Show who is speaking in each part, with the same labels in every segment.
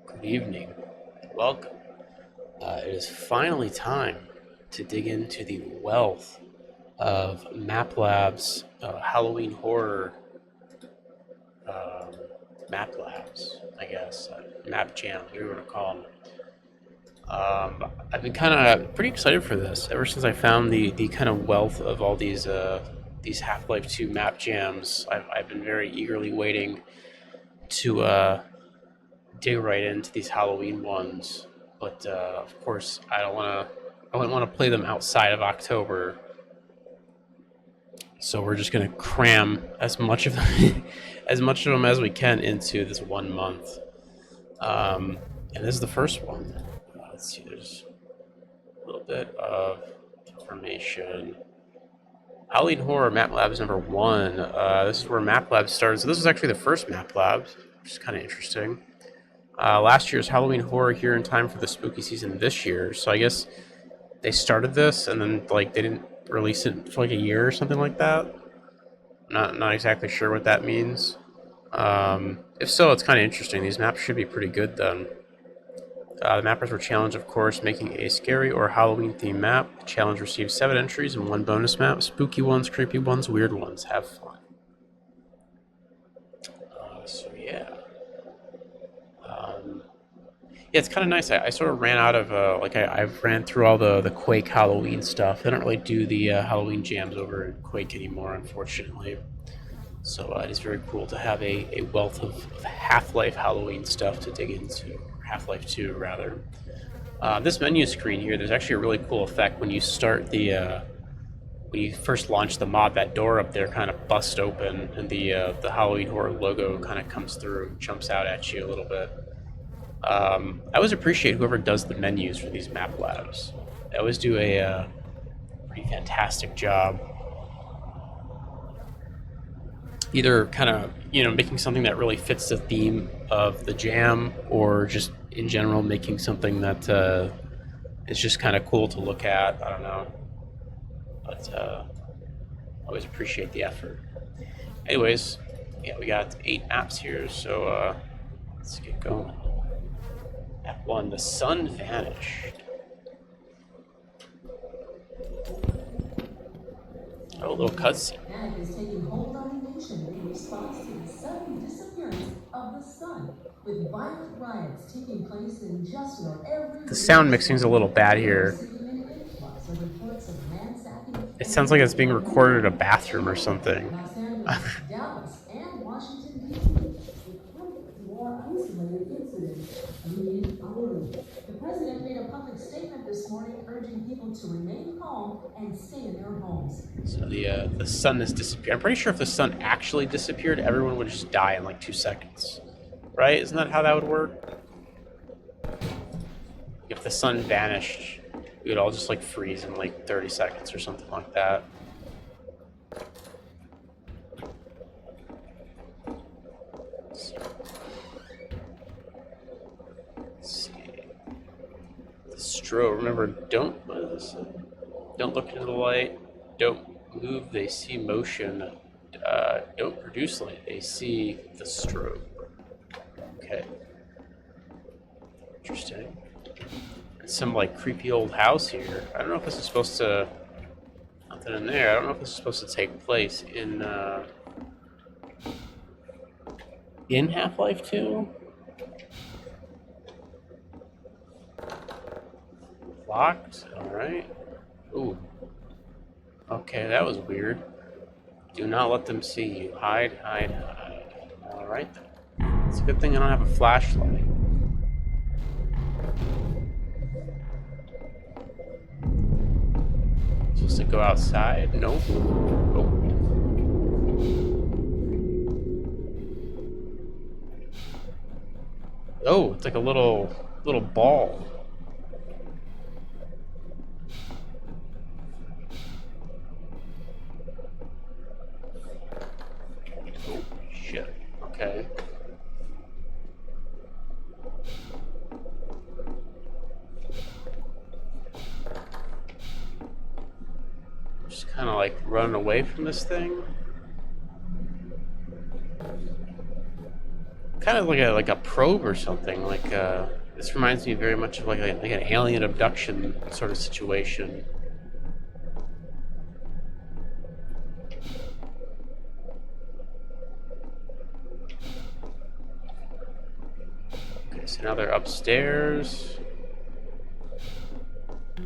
Speaker 1: Good evening. Welcome. It is finally time to dig into the wealth of MapLab's Halloween horror um, map labs, I guess, map jams, whatever you want to call them. I've been kind of pretty excited for this ever since I found the kind of wealth of all these Half-Life 2 map jams. I've been very eagerly waiting to dig right into these Halloween ones, but of course I don't want to. I wouldn't want to play them outside of October, so we're just gonna cram as much of them, as much of them as we can into this 1 month. And this is the first one. Let's see. There's a little bit of information. Halloween Horror Map Labs number one. This is where Map Labs started. So this is actually the first Map Labs, which is kind of interesting. Last year's Halloween Horror here in time for the spooky season this year. So I guess they started this and then like they didn't release it for like a year or something like that. Not exactly sure what that means. If so, it's kind of interesting. These maps should be pretty good then. The mappers were challenged, of course, making a scary or Halloween themed map. The challenge received 7 entries and 1 bonus map. Spooky ones, creepy ones, weird ones. Have fun. So yeah. Yeah, it's kind of nice. I sort of ran out of I've ran through all the Quake Halloween stuff. They don't really do the Halloween jams over in Quake anymore, unfortunately. So it is very cool to have a wealth of Half-Life Halloween stuff to dig into, or Half-Life 2 rather. This menu screen here, there's actually a really cool effect when you start when you first launch the mod. That door up there kind of busts open, and the Halloween Horror logo kind of comes through, jumps out at you a little bit. I always appreciate whoever does the menus for these map labs. They always do a pretty fantastic job. Either kind of making something that really fits the theme of the jam, or just in general making something that is just kind of cool to look at. I don't know, but always appreciate the effort. Anyways, yeah, we got 8 maps here, so let's get going. Map 1, the sun vanished. Oh, a little cutscene.
Speaker 2: Panic is taking hold on the nation in response to the sudden disappearance of the sun, with violent riots taking place in just about every
Speaker 1: The
Speaker 2: major
Speaker 1: sound mixing's a
Speaker 2: city.
Speaker 1: little bad
Speaker 2: New York
Speaker 1: here.
Speaker 2: City and an influx of reports of ransacking
Speaker 1: It
Speaker 2: and
Speaker 1: sounds like it's being
Speaker 2: vandalism
Speaker 1: recorded in a
Speaker 2: in
Speaker 1: bathroom or
Speaker 2: Chicago,
Speaker 1: something.
Speaker 2: Los Angeles, Dallas, and Washington, D.C. More isolated incidents leading hourly. The president made a public statement this morning urging people to remain calm and stay in their homes.
Speaker 1: So the sun has disappeared. I'm pretty sure if the sun actually disappeared, everyone would just die in like 2 seconds, right? Isn't that how that would work? If the sun vanished, we would all just like freeze in like 30 seconds or something like that. Let's see. The strobe. Remember, what is this? Don't look into the light. Don't move. They see motion. Don't produce light. They see the strobe. Okay. Interesting. Some like creepy old house here. I don't know if this is supposed to. Nothing in there. I don't know if this is supposed to take place in Half-Life 2. Locked. All right. Ooh. Okay, that was weird. Do not let them see you. Hide, hide, hide. All right then. It's a good thing I don't have a flashlight. Supposed to go outside? Nope. Oh. Oh, it's like a little ball. Oh shit. Okay. Just kind of like running away from this thing. kind of like a probe or something. This reminds me very much of like an alien abduction sort of situation. Okay, so now they're upstairs. I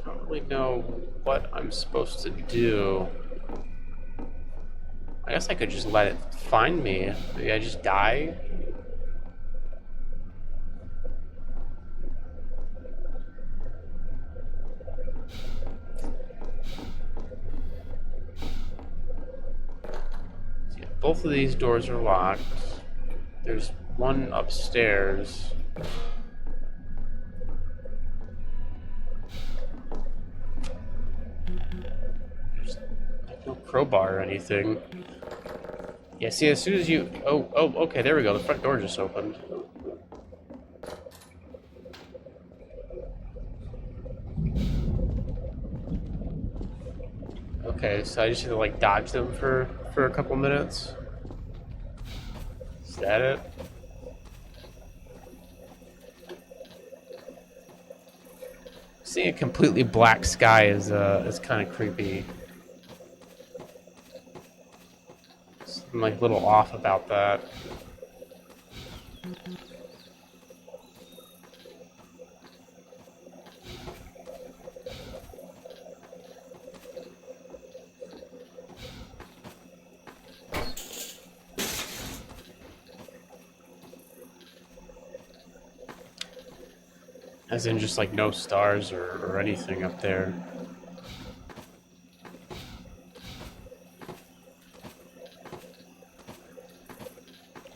Speaker 1: don't really know what I'm supposed to do. I guess I could just let it find me. Maybe I just die. Both of these doors are locked. There's one upstairs. There's no crowbar or anything. Yeah, see, as soon as you... Oh, okay, there we go. The front door just opened. Okay, so I just need to, like, dodge them for a couple minutes. Is that it? Seeing a completely black sky is kind of creepy. I'm like a little off about that. As in just like no stars or anything up there.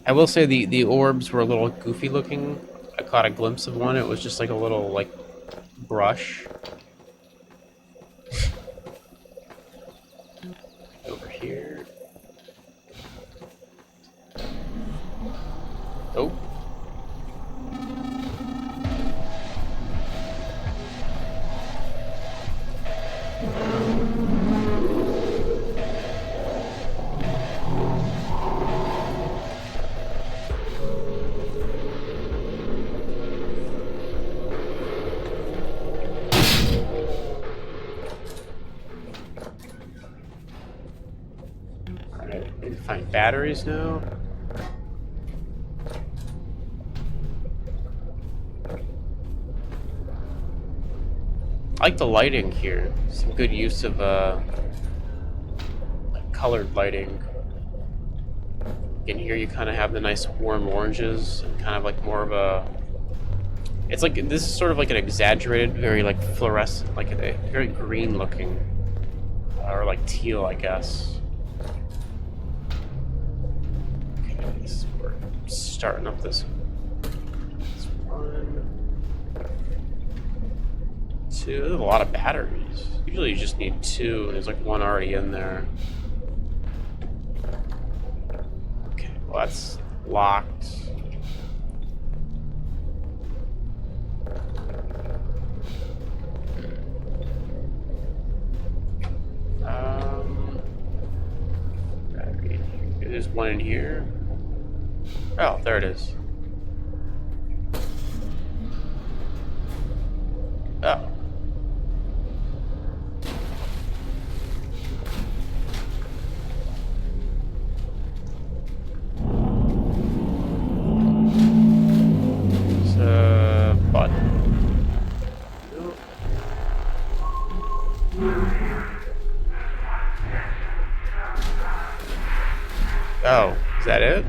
Speaker 1: I will say the orbs were a little goofy looking. I caught a glimpse of one. It was just like a little like brush. Over here. Oh. Find batteries now. I like the lighting here. Some good use of like colored lighting. In here you kind of have the nice warm oranges and kind of like more of a... It's like, this is sort of like an exaggerated, very like fluorescent, like a very green looking, or like teal, I guess. We're starting up this one, two. There's a lot of batteries. Usually you just need two, and there's like one already in there. Okay, well that's locked. Battery. There's one in here. Oh, there it is. Oh. It's a button. Oh, is that it?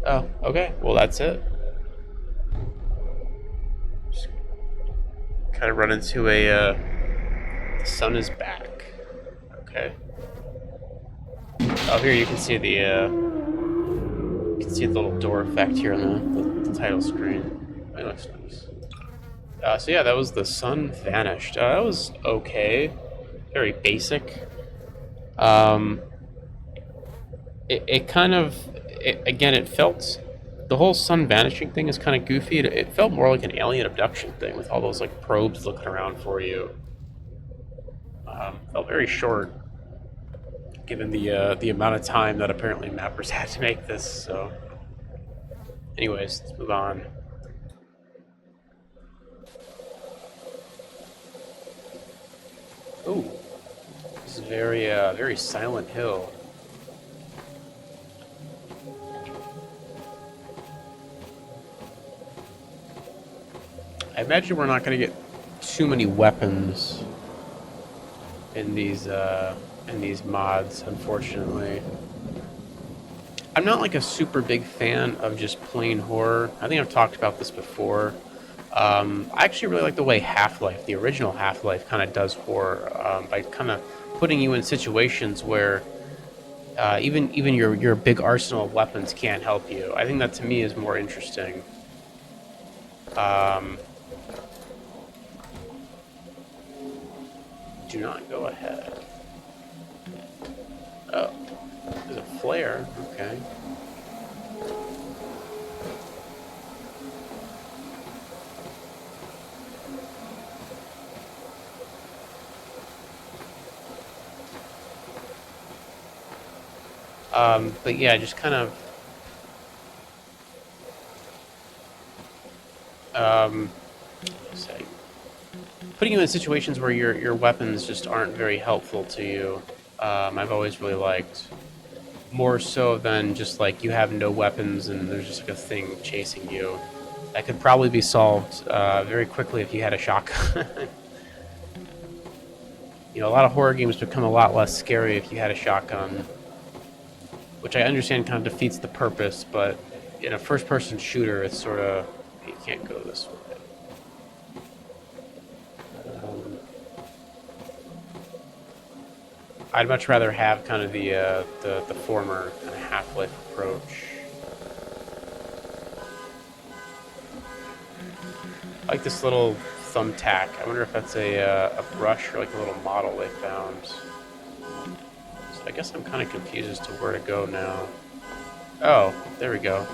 Speaker 1: Oh, okay. Well, that's it. Just kind of run into a, the sun is back. Okay. Oh, here you can see the, you can see the little door effect here on the title screen. That looks nice. So yeah, that was The Sun Vanished. That was okay. Very basic. It kind of... again, it felt the whole sun vanishing thing is kind of goofy. It felt more like an alien abduction thing with all those like probes looking around for you. Felt very short, given the amount of time that apparently mappers had to make this. So, anyways, let's move on. Ooh, this is very Silent Hill. I imagine we're not going to get too many weapons in these mods, unfortunately. I'm not like a super big fan of just plain horror. I think I've talked about this before. I actually really like the way Half-Life, the original Half-Life, kind of does horror by kind of putting you in situations where even your big arsenal of weapons can't help you. I think that to me is more interesting. Do not go ahead. Oh, there's a flare. Okay. But yeah, just kind of say, putting you in situations where your weapons just aren't very helpful to you. I've always really liked, more so than just like you have no weapons and there's just like a thing chasing you. That could probably be solved very quickly if you had a shotgun. You know, a lot of horror games become a lot less scary if you had a shotgun, which I understand kind of defeats the purpose, but in a first-person shooter, it's sort of, you can't go this way. I'd much rather have kind of the former kind of Half-Life approach. I like this little thumbtack. I wonder if that's a brush or like a little model they found. So I guess I'm kind of confused as to where to go now. Oh, there we go.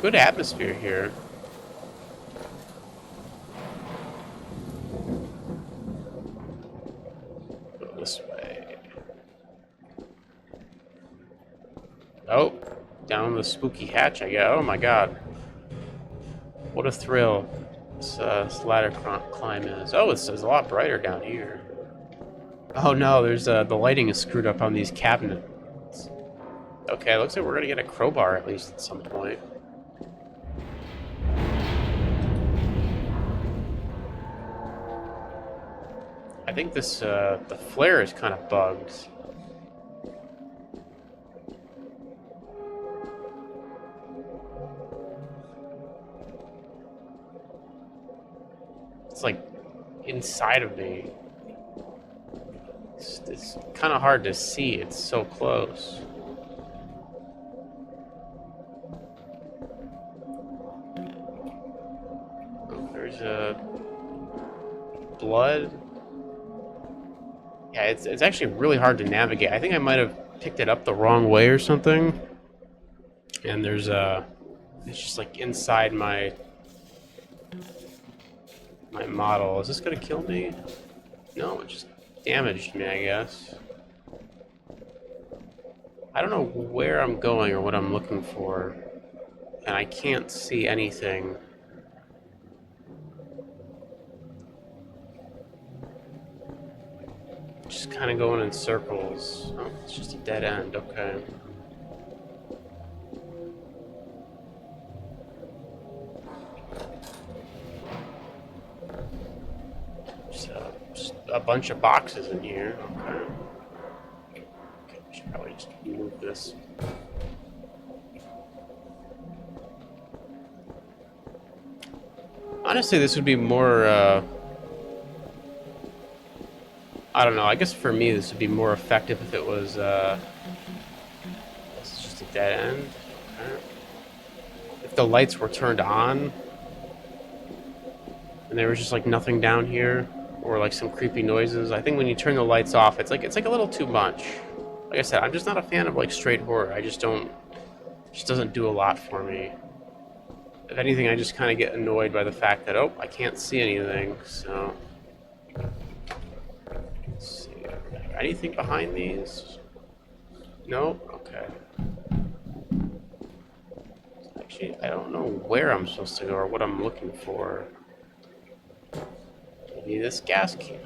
Speaker 1: Good atmosphere here. Go this way. Oh, down the spooky hatch I go. Oh my god. What a thrill this ladder climb is. Oh, it's a lot brighter down here. Oh no, there's the lighting is screwed up on these cabinets. Okay, looks like we're gonna get a crowbar at least at some point. I think this the flare is kind of bugged. It's like inside of me. It's kind of hard to see. It's so close. Oh, there's a blood. Yeah, it's actually really hard to navigate. I think I might have picked it up the wrong way or something. And there's it's just like inside my model. Is this gonna kill me? No, it just damaged me, I guess. I don't know where I'm going or what I'm looking for, and I can't see anything. Just kind of going in circles. Oh, it's just a dead end. Okay. Just a bunch of boxes in here. Okay. I should probably just move this. Honestly, this would be more, I don't know, I guess for me this would be more effective if it was, this is just a dead end. Okay. if the lights were turned on and there was just like nothing down here or like some creepy noises. I think when you turn the lights off, it's like a little too much. Like I said, I'm just not a fan of like straight horror. I just don't, it just doesn't do a lot for me. If anything, I just kind of get annoyed by the fact that, oh, I can't see anything. So let's see, anything behind these? Nope. Okay. Actually, I don't know where I'm supposed to go or what I'm looking for. Maybe this gas can.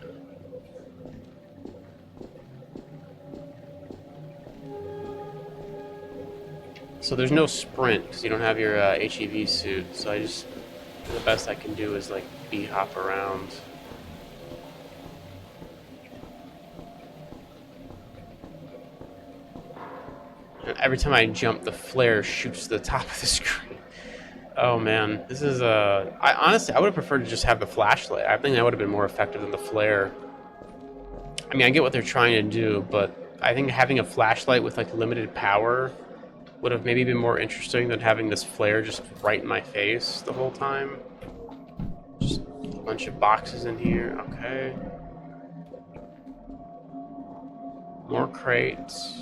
Speaker 1: So there's no sprint because you don't have your HEV suit. So the best I can do is like hop around. And every time I jump, the flare shoots to the top of the screen. Oh man, this is I honestly, I would have preferred to just have the flashlight. I think that would have been more effective than the flare. I mean, I get what they're trying to do, but I think having a flashlight with like limited power would have maybe been more interesting than having this flare just right in my face the whole time. Just a bunch of boxes in here. Okay. More crates.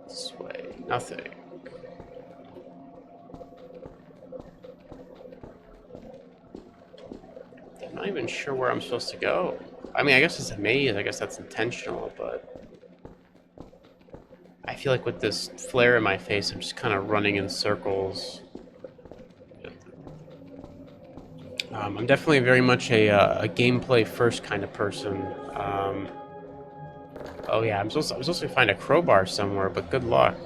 Speaker 1: This way. Nothing. I'm not even sure where I'm supposed to go. I mean, I guess it's a maze. I guess that's intentional, but I feel like with this flare in my face, I'm just kind of running in circles. I'm definitely very much a gameplay first kind of person. Oh yeah, I'm supposed to find a crowbar somewhere, but good luck.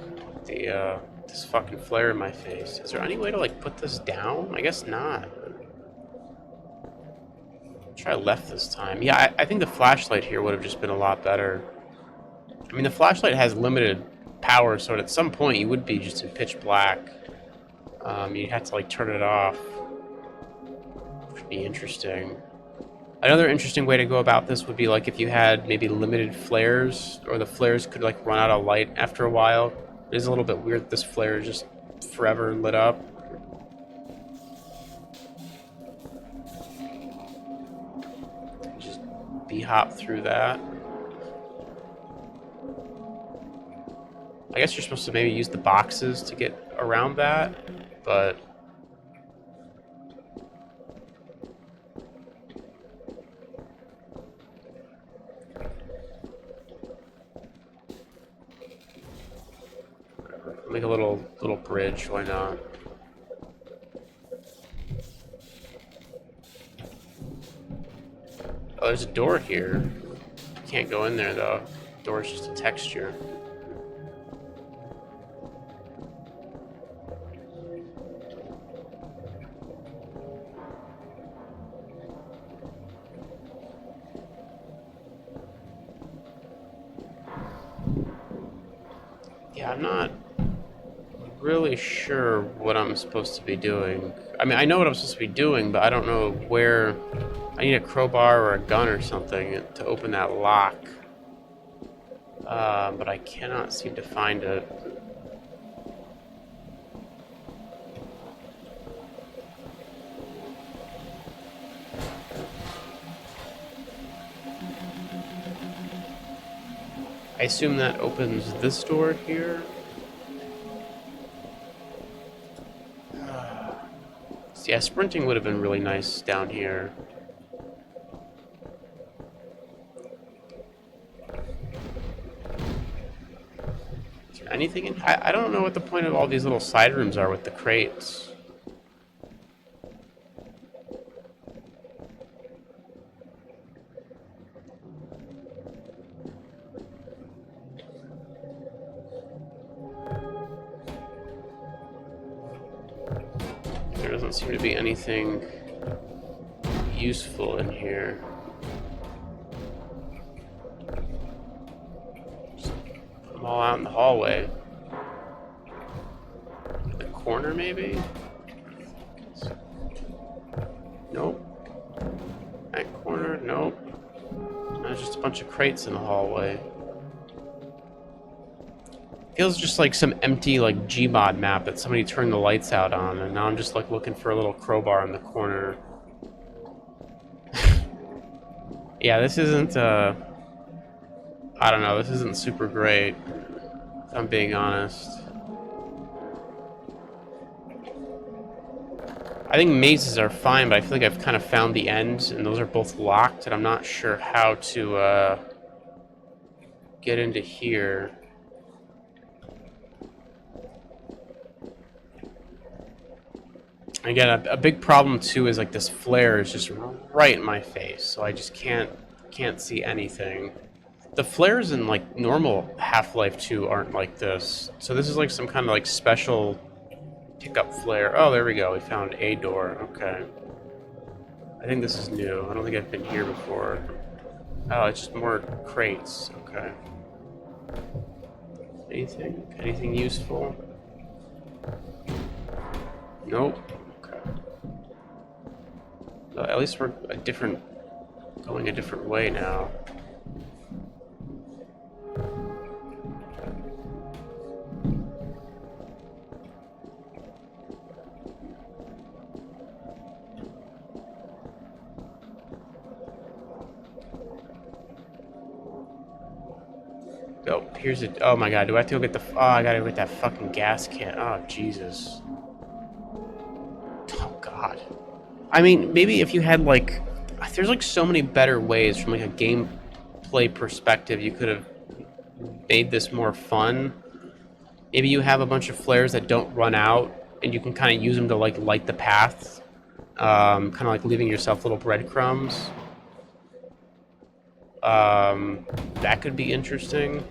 Speaker 1: This fucking flare in my face. Is there any way to like put this down? I guess not. Try left this time. Yeah, I think the flashlight here would have just been a lot better. I mean, the flashlight has limited power, so at some point you would be just in pitch black. You'd have to like turn it off, which would be interesting. Another interesting way to go about this would be like if you had maybe limited flares, or the flares could like run out of light after a while. It is a little bit weird that this flare is just forever lit up. Just hop through that. I guess you're supposed to maybe use the boxes to get around that, but make a little bridge, why not? Oh, there's a door here. Can't go in there though. Door's just a texture. Yeah, I'm not really sure what I'm supposed to be doing. I mean, I know what I'm supposed to be doing, but I don't know where. I need a crowbar or a gun or something to open that lock. But I cannot seem to find it. I assume that opens this door here. Yeah, sprinting would have been really nice down here. Is there anything in? I don't know what the point of all these little side rooms are with the crates. There doesn't seem to be anything useful in here. Just put them all out in the hallway. The corner, maybe? Nope. That corner, nope. No, it's just a bunch of crates in the hallway. Feels just like some empty like Gmod map that somebody turned the lights out on, and now I'm just like looking for a little crowbar in the corner. Yeah, this isn't I don't know, this isn't super great, if I'm being honest. I think mazes are fine, but I feel like I've kind of found the end, and those are both locked, and I'm not sure how to get into here. Again, a big problem too is like this flare is just right in my face, so I just can't see anything. The flares in like normal Half-Life 2 aren't like this, so this is like some kind of like special pickup flare. Oh, there we go. We found a door. Okay. I think this is new. I don't think I've been here before. Oh, it's just more crates. Okay. Anything useful? Nope. At least we're going a different way now. Oh, here's it. Oh my god, do I have to go get the... Oh, I gotta go get that fucking gas can. Oh, Jesus. Oh, God. I mean, maybe if you had, like... There's, like, so many better ways from, like, a gameplay perspective you could have made this more fun. Maybe you have a bunch of flares that don't run out, and you can kind of use them to, like, light the path. Kind of like leaving yourself little breadcrumbs. That could be interesting.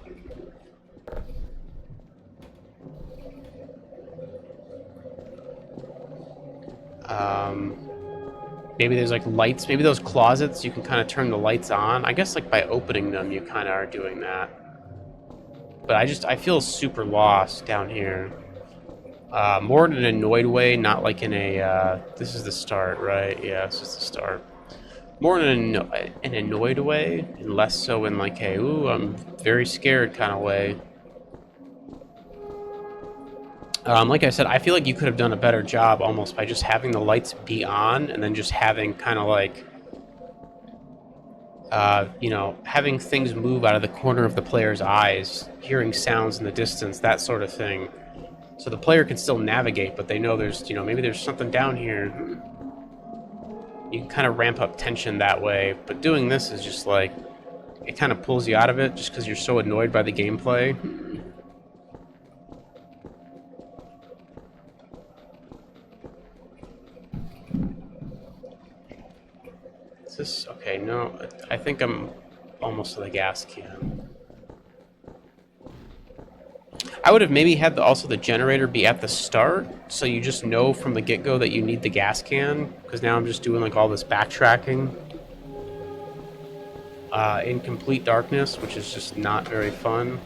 Speaker 1: Maybe there's like lights, maybe those closets you can kind of turn the lights on. I guess like by opening them you kind of are doing that. But I feel super lost down here. More in an annoyed way, not like in a, this is the start, right? Yeah, this is the start. More in an annoyed way, and less so in like a, ooh, I'm very scared kind of way. Like I said, I feel like you could have done a better job almost by just having the lights be on and then just having kind of like, you know, having things move out of the corner of the player's eyes, hearing sounds in the distance, that sort of thing. So the player can still navigate, but they know there's, you know, maybe there's something down here. You can kind of ramp up tension that way, but doing this is just like, it kind of pulls you out of it just because you're so annoyed by the gameplay. Is this... Okay, no, I think I'm almost to the gas can. I would have maybe had also the generator be at the start, so you just know from the get-go that you need the gas can, because now I'm just doing like all this backtracking in complete darkness, which is just not very fun.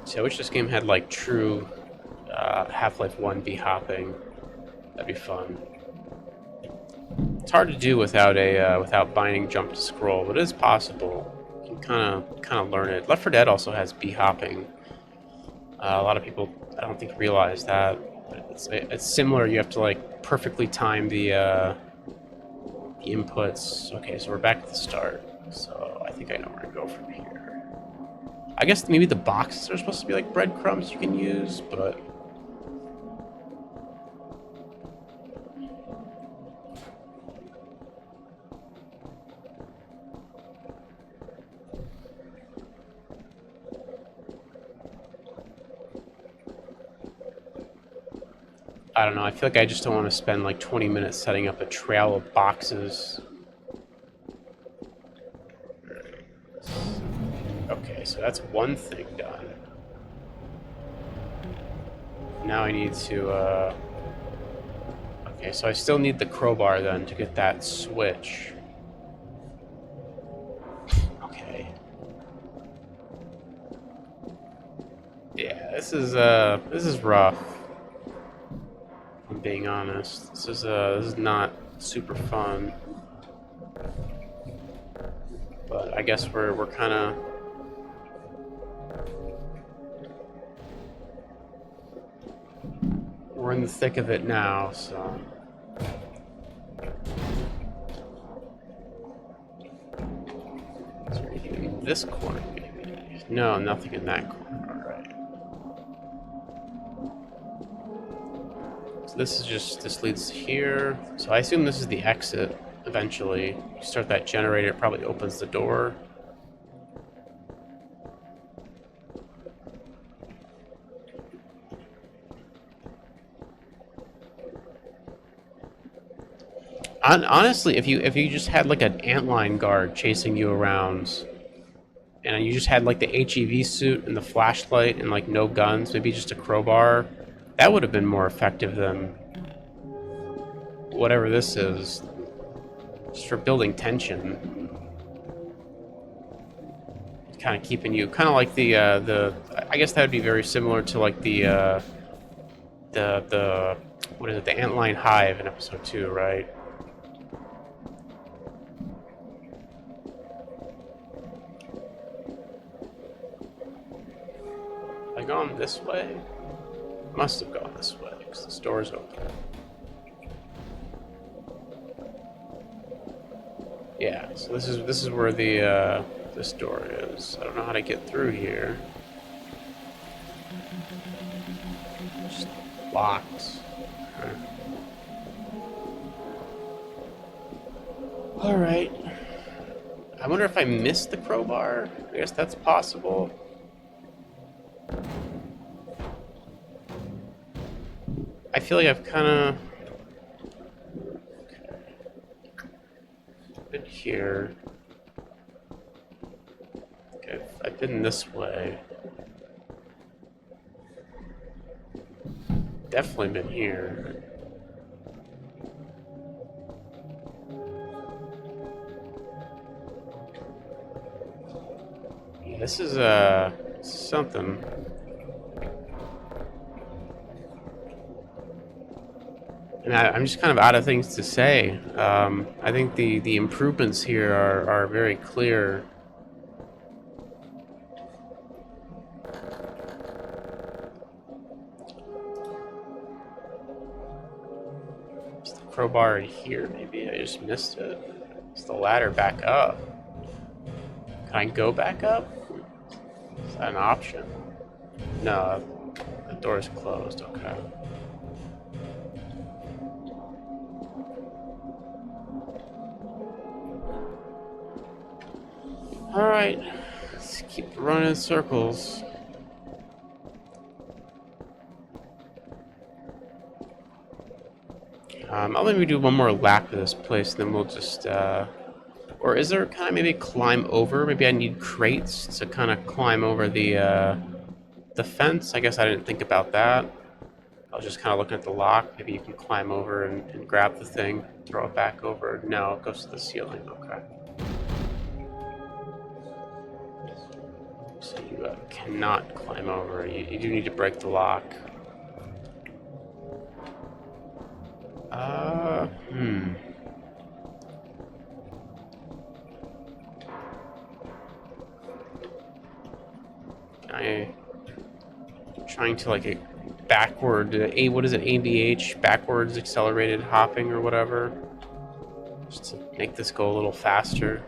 Speaker 1: So I wish this game had like true Half-Life 1 B-hopping. That'd be fun. It's hard to do without a without binding jump to scroll, but it is possible. You can kind of learn it. Left 4 Dead also has B-hopping. A lot of people, I don't think, realize that. But it's similar. You have to like perfectly time the inputs. Okay, so we're back at the start. So I think I know where to go from here. I guess maybe the boxes are supposed to be like breadcrumbs you can use, but... I don't know, I feel like I just don't want to spend like 20 minutes setting up a trail of boxes. Okay, so that's one thing done. Now I need to, okay, so I still need the crowbar then to get that switch. Okay. Yeah. This is rough. If I'm being honest. This is not super fun. But I guess we're kind of we're in the thick of it now, so. Is there anything in this corner, maybe? No, nothing in that corner. Alright. So this leads here. So I assume this is the exit eventually. You start that generator, it probably opens the door. Honestly, if you just had like an antline guard chasing you around, and you just had like the HEV suit and the flashlight and like no guns, maybe just a crowbar, that would have been more effective than whatever this is. Just for building tension, kind of keeping you, kind of like the. I guess that would be very similar to like the what is it, the antline hive in episode 2, right? I gone this way? Must have gone this way, because this door's open. Yeah, so this is where the this door is. I don't know how to get through here. Just locked. Okay. Alright. I wonder if I missed the crowbar? I guess that's possible. I feel like I've kind of been here. Okay, I've been this way. Definitely been here. Yeah, this is something. And I'm just kind of out of things to say. I think the improvements here are very clear. Is the crowbar here, maybe? I just missed it. Is the ladder back up? Can I go back up? Is that an option? No, the door's closed, okay. Alright, let's keep running in circles. I'll maybe do one more lap of this place, then we'll just, or is there, can I maybe climb over? Maybe I need crates to kind of climb over the fence? I guess I didn't think about that. I was just kind of looking at the lock. Maybe you can climb over and grab the thing, throw it back over. No, it goes to the ceiling, okay. So you cannot climb over. You do need to break the lock. Trying to like a backward, what is it, ABH, backwards accelerated hopping or whatever, just to make this go a little faster.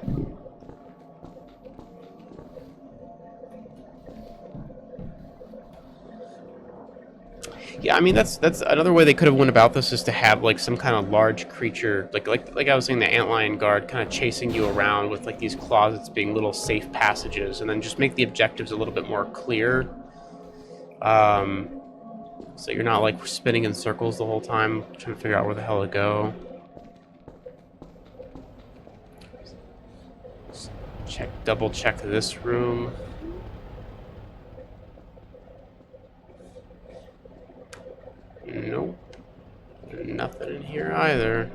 Speaker 1: Yeah, I mean that's another way they could have went about this, is to have like some kind of large creature, like I was saying, the antlion guard kind of chasing you around with like these closets being little safe passages, and then just make the objectives a little bit more clear. So you're not like spinning in circles the whole time trying to figure out where the hell to go. Double check this room. Nope. Nothing in here either.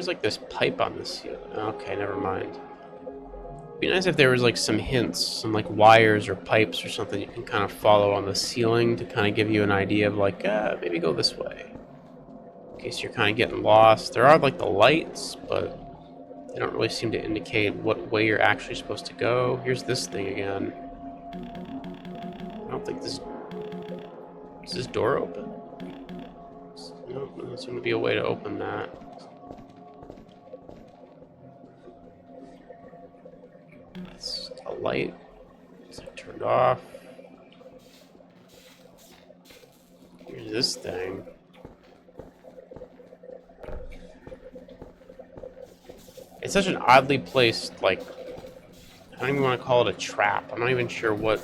Speaker 1: is like this pipe on the ceiling. Okay, never mind. It'd be nice if there was like some hints, some like wires or pipes or something you can kind of follow on the ceiling to kind of give you an idea of like, maybe go this way. In case you're kind of getting lost. There are like the lights, but they don't really seem to indicate what way you're actually supposed to go. Here's this thing again. I don't think this... Is this door open? Nope, there doesn't seem to be a way to open that. It's a light. It's like turned off. Here's this thing. It's such an oddly placed, like, I don't even want to call it a trap. I'm not even sure what...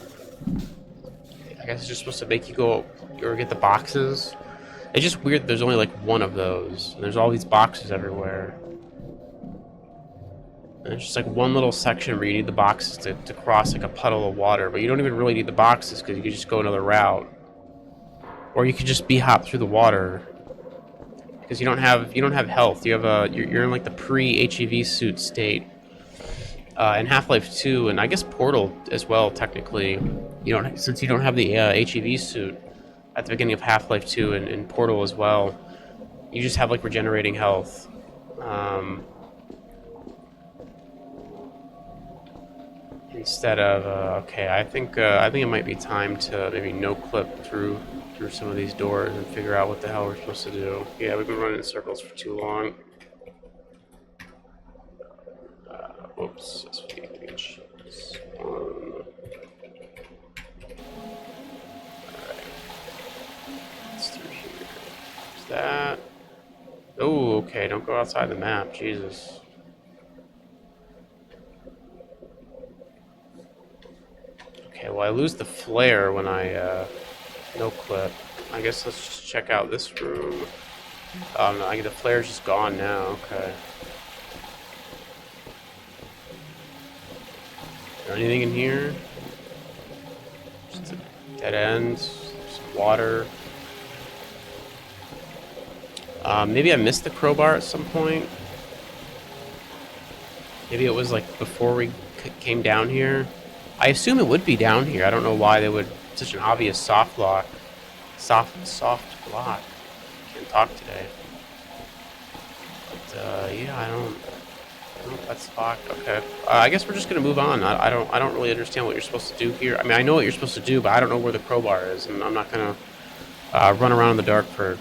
Speaker 1: I guess it's just supposed to make you go or get the boxes. It's just weird there's only like one of those. And there's all these boxes everywhere. And it's just like one little section where you need the boxes to cross like a puddle of water. But you don't even really need the boxes because you can just go another route. Or you could just hop through the water. Because you don't have health. You have you're in like the pre-HEV suit state. In Half-Life 2 and I guess Portal as well technically, since you don't have the HEV suit at the beginning of Half-Life 2 and Portal as well, you just have like regenerating health. Instead of okay, I think it might be time to maybe no-clip through some of these doors and figure out what the hell we're supposed to do. Yeah, we've been running in circles for too long. Whoops, SPH. Alright. It's through here. There's that. Oh, okay, don't go outside the map, Jesus. Okay, well I lose the flare when I no clip. I guess let's just check out this room. Oh no, the flare's just gone now, okay. Is there anything in here? Just a dead end, some water. Maybe I missed the crowbar at some point. Maybe it was like before we came down here. I assume it would be down here. I don't know why they would such an obvious soft lock. Soft lock. Can't talk today. But yeah, I don't know if that's locked. Okay. I guess we're just gonna move on. I don't really understand what you're supposed to do here. I mean, I know what you're supposed to do, but I don't know where the crowbar is, and I'm not gonna run around in the dark for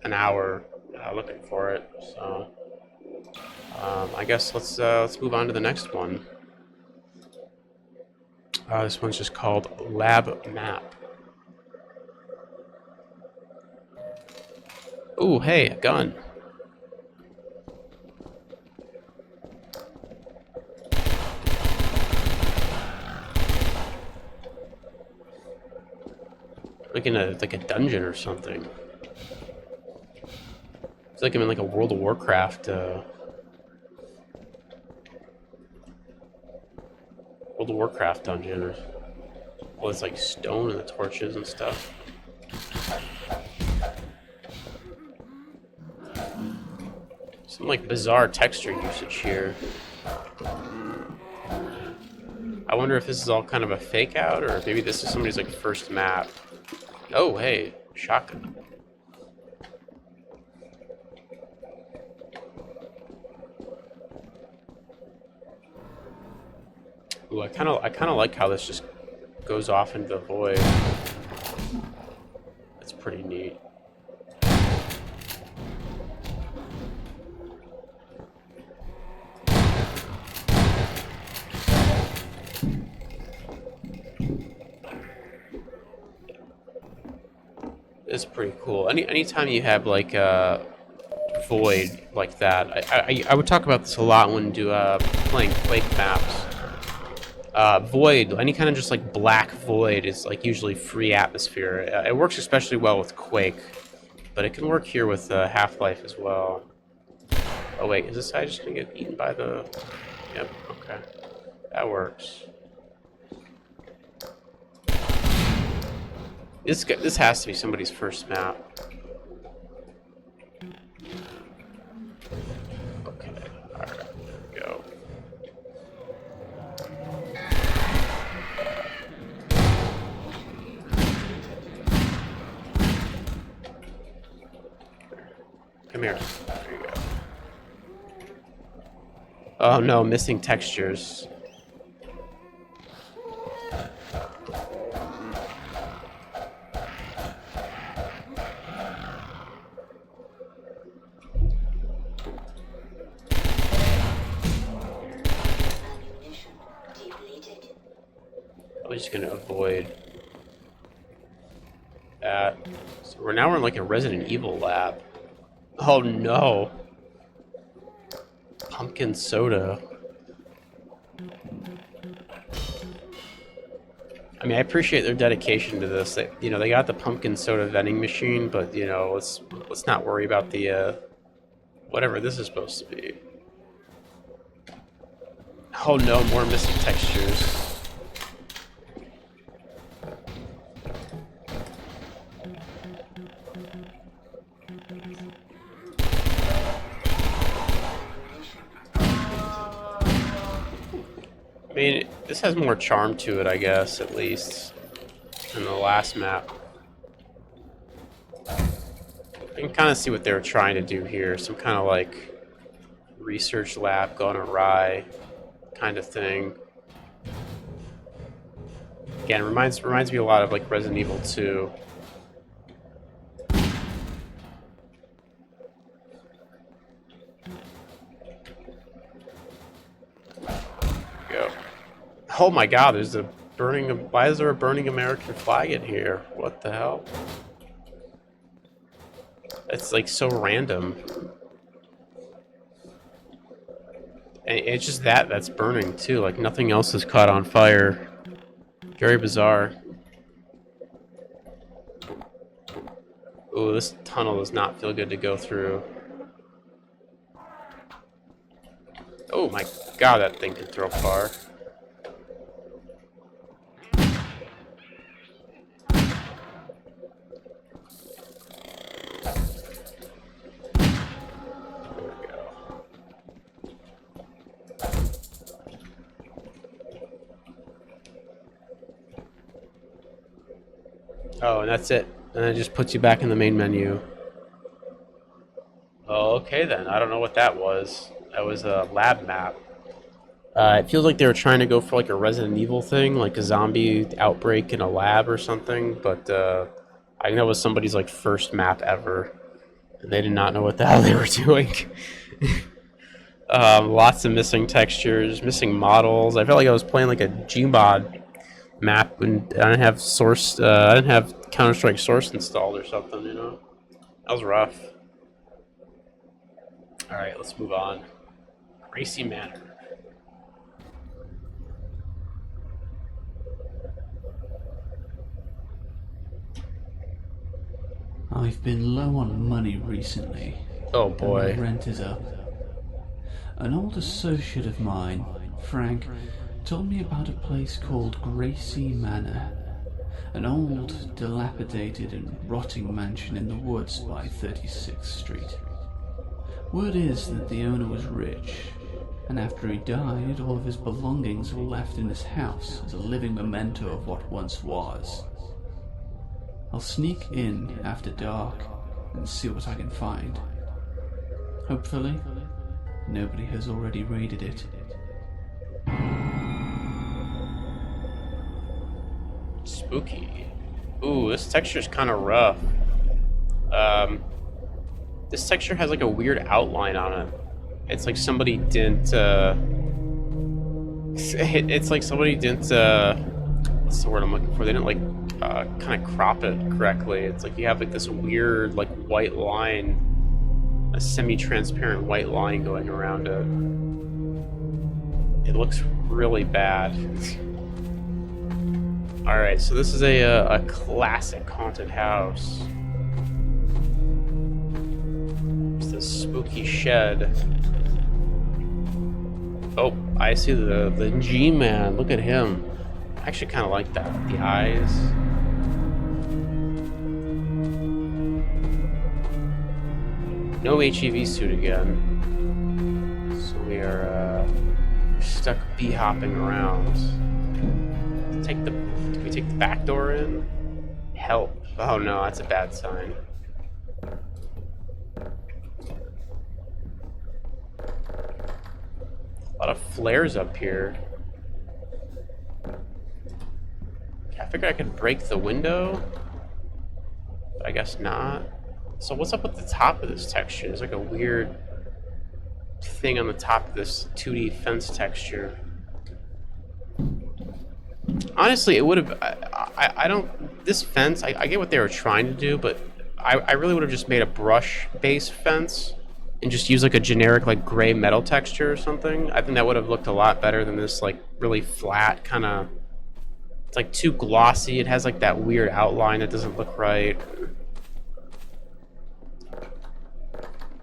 Speaker 1: an hour looking for it. So I guess let's move on to the next one. This one's just called Lab Map. Ooh, hey, a gun. Like in a dungeon or something. It's like I'm in like a World of Warcraft dungeon, or well, it's like stone and the torches and stuff. Some like bizarre texture usage here. I wonder if this is all kind of a fake out, or maybe this is somebody's like first map. Oh, hey, shotgun. Ooh, I kind of like how this just goes off into the void. That's pretty neat. It's pretty cool. Anytime you have like a void like that, I would talk about this a lot when playing Quake maps. Void, any kind of just like black void is like usually free atmosphere. It works especially well with Quake, but it can work here with Half-Life as well. Oh wait, is this guy just gonna get eaten by the... Yep, okay. That works. This has to be somebody's first map. here. There you go. Oh no, missing textures. I'm just gonna avoid that. So we're in like a Resident Evil lab. Oh no. Pumpkin soda. I mean, I appreciate their dedication to this. They, you know, they got the pumpkin soda vending machine, but you know, let's not worry about the whatever this is supposed to be. Oh no, more missing textures. I mean, this has more charm to it, I guess, at least, than the last map. I can kind of see what they were trying to do here. Some kind of, like, research lab gone awry kind of thing. Again, it reminds me a lot of, like, Resident Evil 2. Oh my god, there's a burning... Why is there a burning American flag in here? What the hell? It's like so random. And it's just that's burning too, like nothing else is caught on fire. Very bizarre. Ooh, this tunnel does not feel good to go through. Oh my god, that thing can throw far. Oh, and that's it. And it just puts you back in the main menu. Oh, okay then. I don't know what that was. That was a lab map. It feels like they were trying to go for like a Resident Evil thing, like a zombie outbreak in a lab or something, but I think that was somebody's like first map ever. And they did not know what the hell they were doing. Lots of missing textures, missing models. I felt like I was playing like a Gmod map and I didn't have source I didn't have Counter-Strike Source installed or something, you know. That was rough. Alright, let's move on. Gracie Manor.
Speaker 3: I've been low on money recently.
Speaker 1: Oh
Speaker 3: And
Speaker 1: boy.
Speaker 3: my rent is up. An old associate of mine, Frank, told me about a place called Gracie Manor. An old, dilapidated and rotting mansion in the woods by 36th Street. Word is that the owner was rich, and after he died, all of his belongings were left in his house as a living memento of what once was. I'll sneak in after dark and see what I can find. Hopefully, nobody has already raided it.
Speaker 1: Spooky. Ooh, this texture's kind of rough. This texture has like a weird outline on it. It's like somebody didn't, it's like somebody didn't, what's the word I'm looking for? They didn't like, kind of crop it correctly. It's like you have like this weird, like white line, a semi-transparent white line going around it. It looks really bad. Alright, so this is a classic haunted house. It's this spooky shed. Oh, I see the G-Man. Look at him. I actually kind of like that. The eyes. No HEV suit again. So we are stuck bee-hopping around. Can we take the back door in? Help. Oh no, that's a bad sign. lot of flares up here. Okay, I figured I could break the window, but I guess not. So what's up with the top of this texture? There's like a weird thing on the top of this 2D fence texture. Honestly, it would have... I don't... This fence, I get what they were trying to do, but I really would have just made a brush-based fence and just use like a generic like gray metal texture or something. I think that would have looked a lot better than this like really flat kind of... It's like too glossy. It has like that weird outline that doesn't look right.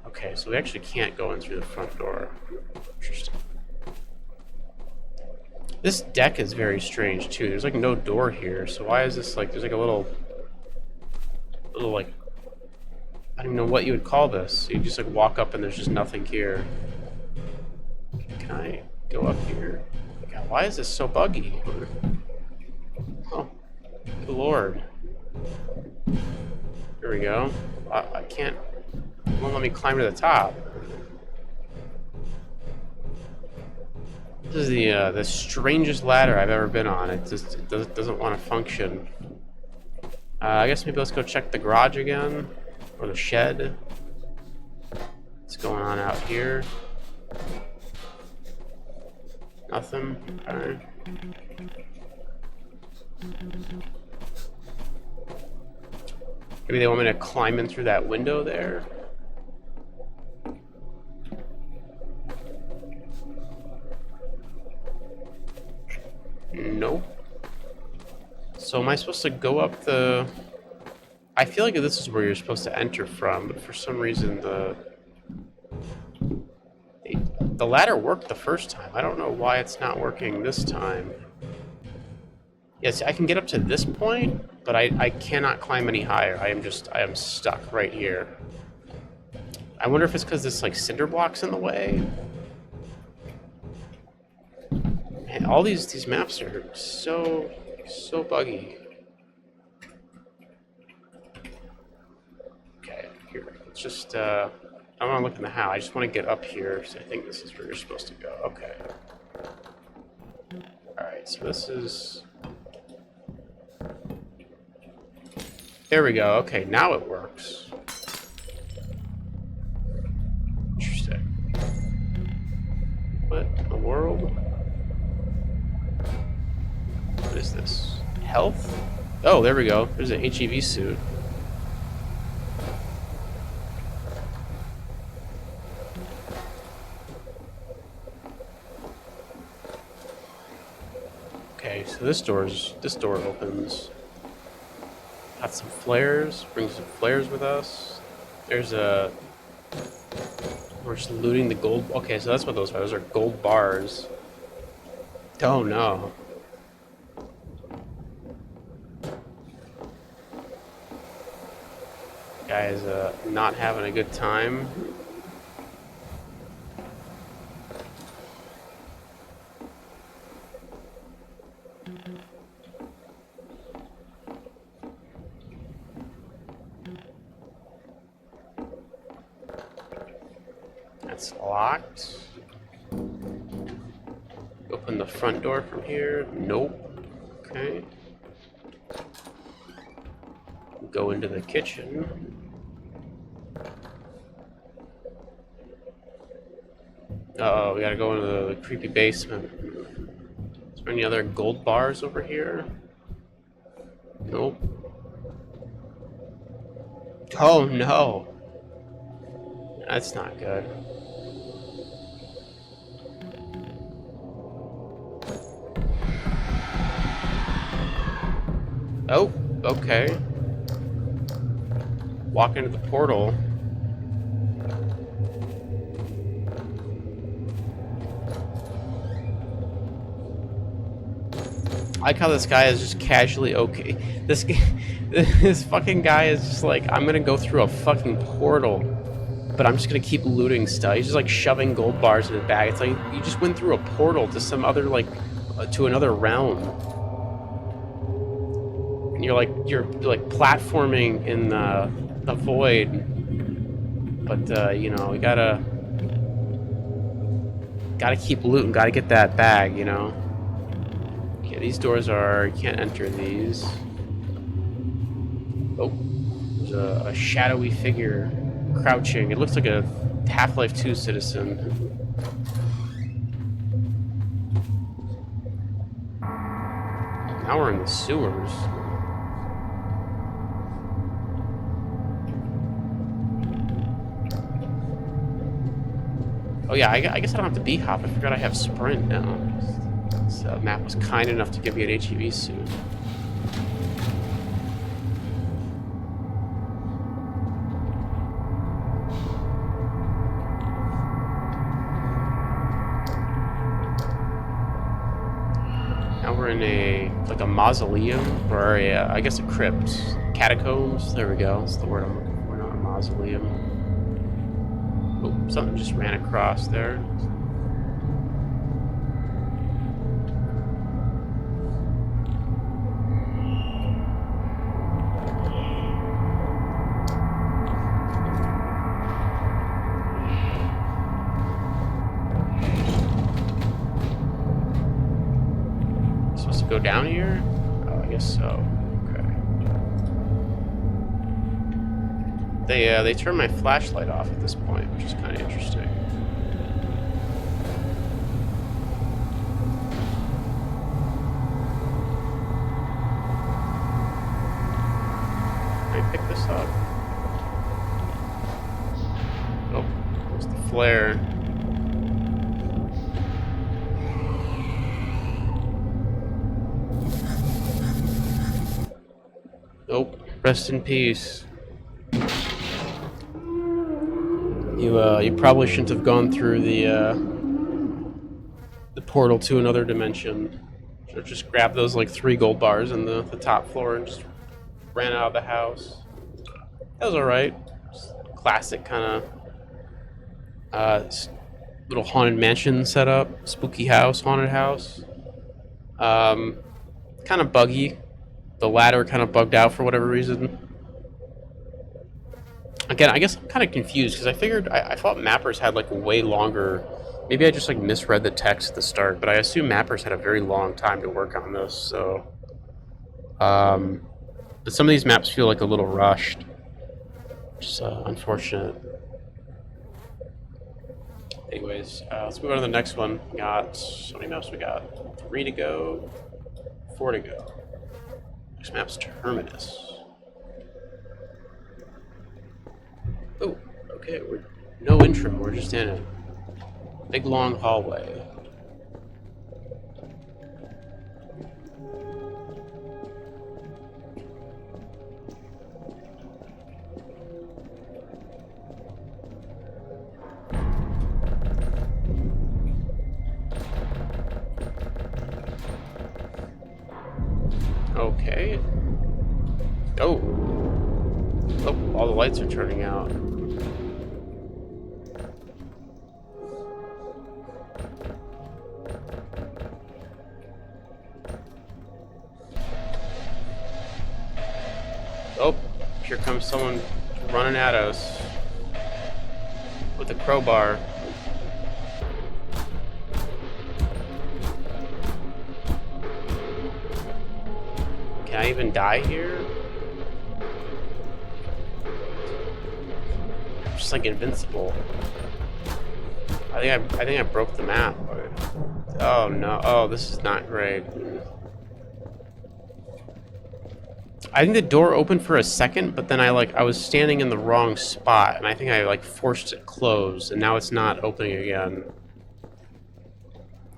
Speaker 1: Okay, so we actually can't go in through the front door. Interesting. This deck is very strange too. There's like no door here, so why is this like, there's like a little like, I don't even know what you would call this. You just like walk up and there's just nothing here. Can I go up here? God, why is this so buggy? Oh, good lord. There we go. I can't, it won't let me climb to the top. This is the strangest ladder I've ever been on. It just doesn't want to function. I guess maybe let's go check the garage again, or the shed. What's going on out here? Nothing. Alright. Maybe they want me to climb in through that window there. Nope. So am I supposed to go up the... I feel like this is where you're supposed to enter from, but for some reason the ladder worked the first time. I don't know why it's not working this time. Yes, I can get up to this point, but I cannot climb any higher. I am stuck right here. I wonder if it's because this like cinder block's in the way. Man, all these maps are so buggy. Okay, here. Let's just I don't want to look in the how. I just want to get up here. So I think this is where you're supposed to go. Okay. All right. So this is. There we go. Okay, now it works. Interesting. What in the world? What is this? Health? Oh, there we go. There's an HEV suit. Okay, so this door opens. Got some flares. Bring some flares with us. There's a... We're just looting the gold... Okay, so that's what those are. Those are gold bars. Oh, no. Guy's not having a good time. That's locked. Open the front door from here. Nope. Okay. Go into the kitchen. Uh-oh, we gotta go into the creepy basement. Is there any other gold bars over here? Nope. Oh no! That's not good. Oh, okay. Walk into the portal. I like how this guy is just casually okay. This fucking guy is just like, I'm gonna go through a fucking portal, but I'm just gonna keep looting stuff. He's just like shoving gold bars in his bag. It's like you just went through a portal to some other to another realm, and you're like platforming in the void. But you know, we gotta Gotta keep looting, gotta get that bag, you know? Okay, these doors are... You can't enter these. Oh, there's a shadowy figure crouching. It looks like a Half-Life 2 citizen. Now we're in the sewers. Oh yeah, I guess I don't have to B-hop. I forgot I have sprint now. This map was kind enough to give me an HEV suit. Now we're in like a mausoleum, or I guess a crypt. Catacombs, there we go. That's the word I'm looking for, not a mausoleum. Oh, something just ran across there. Supposed to go down here? Oh, I guess so. They turned my flashlight off at this point, which is kind of interesting. Can I pick this up? Oh, there's the flare. Nope. Rest in peace. You probably shouldn't have gone through the portal to another dimension. Should have just grabbed those like 3 gold bars in the top floor and just ran out of the house. That was alright. Classic kind of little haunted mansion setup, spooky house, haunted house. Kind of buggy. The ladder kind of bugged out for whatever reason. Again, I guess I'm kind of confused because I thought mappers had like way longer. Maybe I just like misread the text at the start, but I assume mappers had a very long time to work on this. So, but some of these maps feel like a little rushed, which is unfortunate. Anyways, let's move on to the next one. We got how many maps we got? 3 to go, 4 to go. Next map's Terminus. Oh, okay, we're no intro, we're just in a big long hallway. Okay. Oh. Oh, all the lights are turning out. Oh, here comes someone running at us with a crowbar. Can I even die here? I'm just like invincible. I think I broke the map. Oh no! Oh, this is not great. I think the door opened for a second, but then I was standing in the wrong spot, and I think I forced it closed, and now it's not opening again.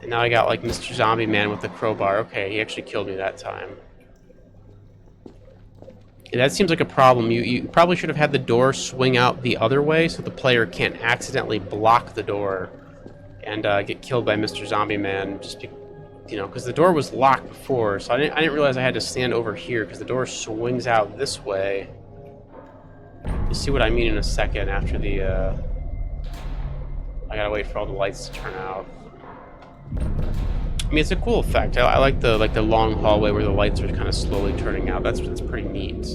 Speaker 1: And now I got Mr. Zombie Man with the crowbar. Okay, he actually killed me that time. Yeah, that seems like a problem. You probably should have had the door swing out the other way so the player can't accidentally block the door and get killed by Mr. Zombie Man. Because the door was locked before, so I didn't realize I had to stand over here because the door swings out this way. You'll see what I mean in a second after the. I gotta wait for all the lights to turn out. I mean, it's a cool effect. I like the long hallway where the lights are kind of slowly turning out. That's pretty neat.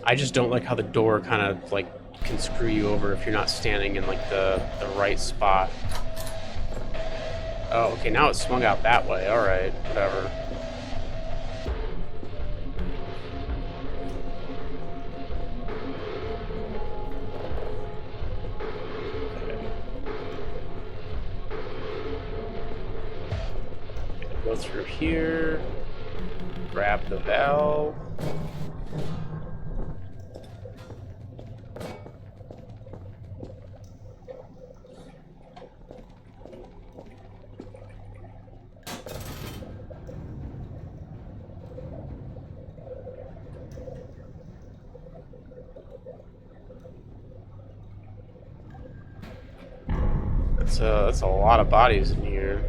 Speaker 1: I just don't like how the door kind of like can screw you over if you're not standing in like the right spot. Oh, okay, now it swung out that way. All right, whatever. Okay. Go through here. Grab the valve. That's a lot of bodies in here.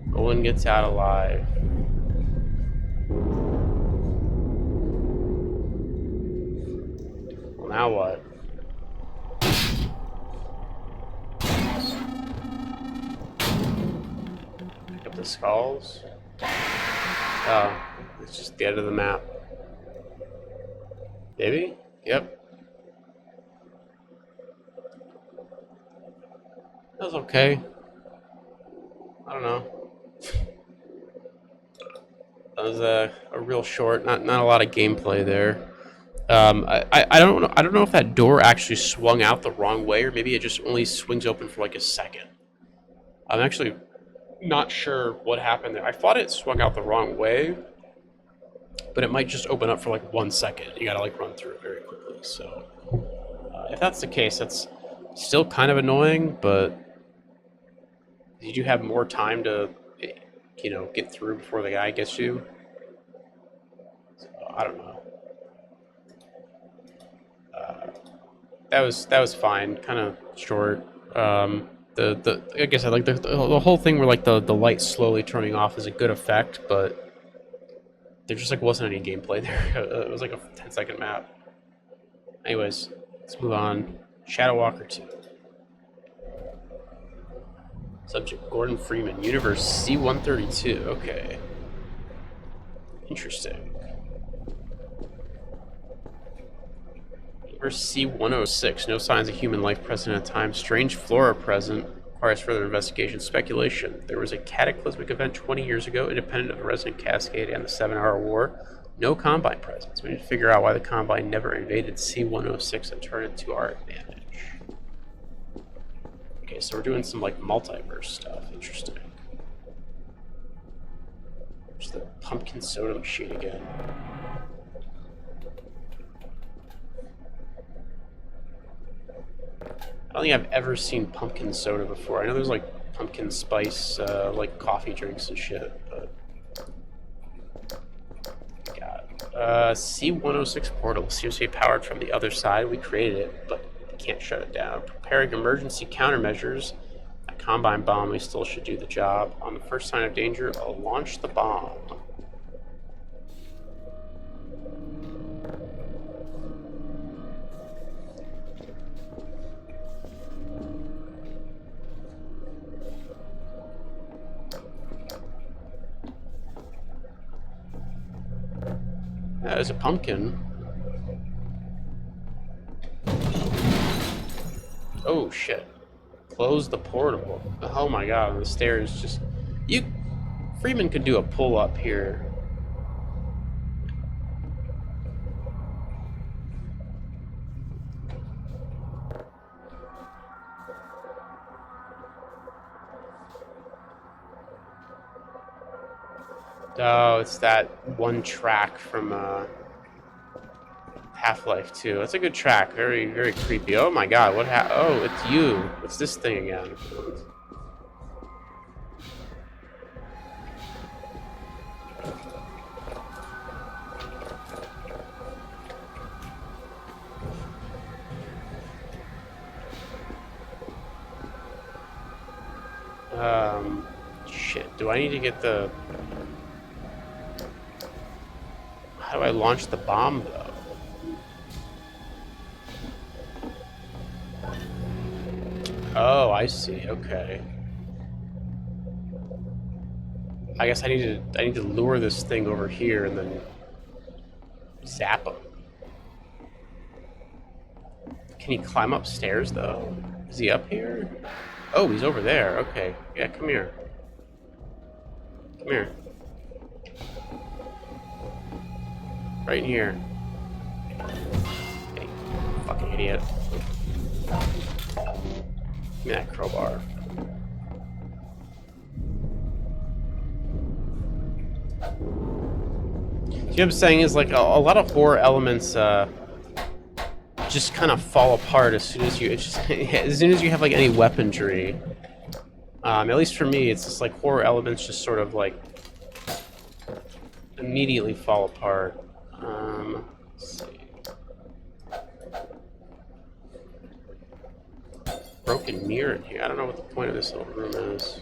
Speaker 1: No one gets out alive. Well, now what? Pick up the skulls. Oh, it's just the end of the map. Maybe? Yep. That was okay. I don't know. That was a real short, not a lot of gameplay there. I don't know. I don't know if that door actually swung out the wrong way, or maybe it just only swings open for like a second. I'm actually not sure what happened there. I thought it swung out the wrong way, but it might just open up for like 1 second. You gotta like run through it very quickly. So if that's the case, that's still kind of annoying, but did you have more time to, you know, get through before the guy gets you? So, I don't know. That was fine. Kind of short. Like I said, like the whole thing where like the light slowly turning off is a good effect, but there just like wasn't any gameplay there. It was like a 10-second map. Anyways, let's move on. Shadow Walker 2. Subject Gordon Freeman, Universe C-132. Okay. Interesting. Universe C-106. No signs of human life present at time. Strange flora present. Requires further investigation. Speculation. There was a cataclysmic event 20 years ago, independent of the Resident Cascade and the 7-Hour War. No Combine presence. We need to figure out why the Combine never invaded C-106 and turned it to our advantage. Okay, so we're doing some like multiverse stuff. Interesting. There's the pumpkin soda machine again. I don't think I've ever seen pumpkin soda before. I know there's like pumpkin spice, like coffee drinks and shit, but God. C-106 portal seems to be powered from the other side. We created it, but can't shut it down. Preparing emergency countermeasures. A Combine bomb, we still should do the job. On the first sign of danger, I'll launch the bomb. That is a pumpkin. Oh shit. Close the portal. Oh my god, the stairs just... Freeman could do a pull-up here. Oh, it's that one track from Half-Life 2. That's a good track. Very, very creepy. Oh my god, what oh, it's you. What's this thing again? Shit. Do I need to get the... How do I launch the bomb, though? Oh, I see. Okay. I guess I need to lure this thing over here and then zap him. Can he climb upstairs though? Is he up here? Oh, he's over there. Okay. Yeah, come here. Come here. Right in here. Hey, fucking idiot. Give me that crowbar. See what I'm saying is like a lot of horror elements just kind of fall apart as soon as you as soon as you have like any weaponry. At least for me, it's just like horror elements just sort of like immediately fall apart. Let's see. Broken mirror in here. I don't know what the point of this little room is.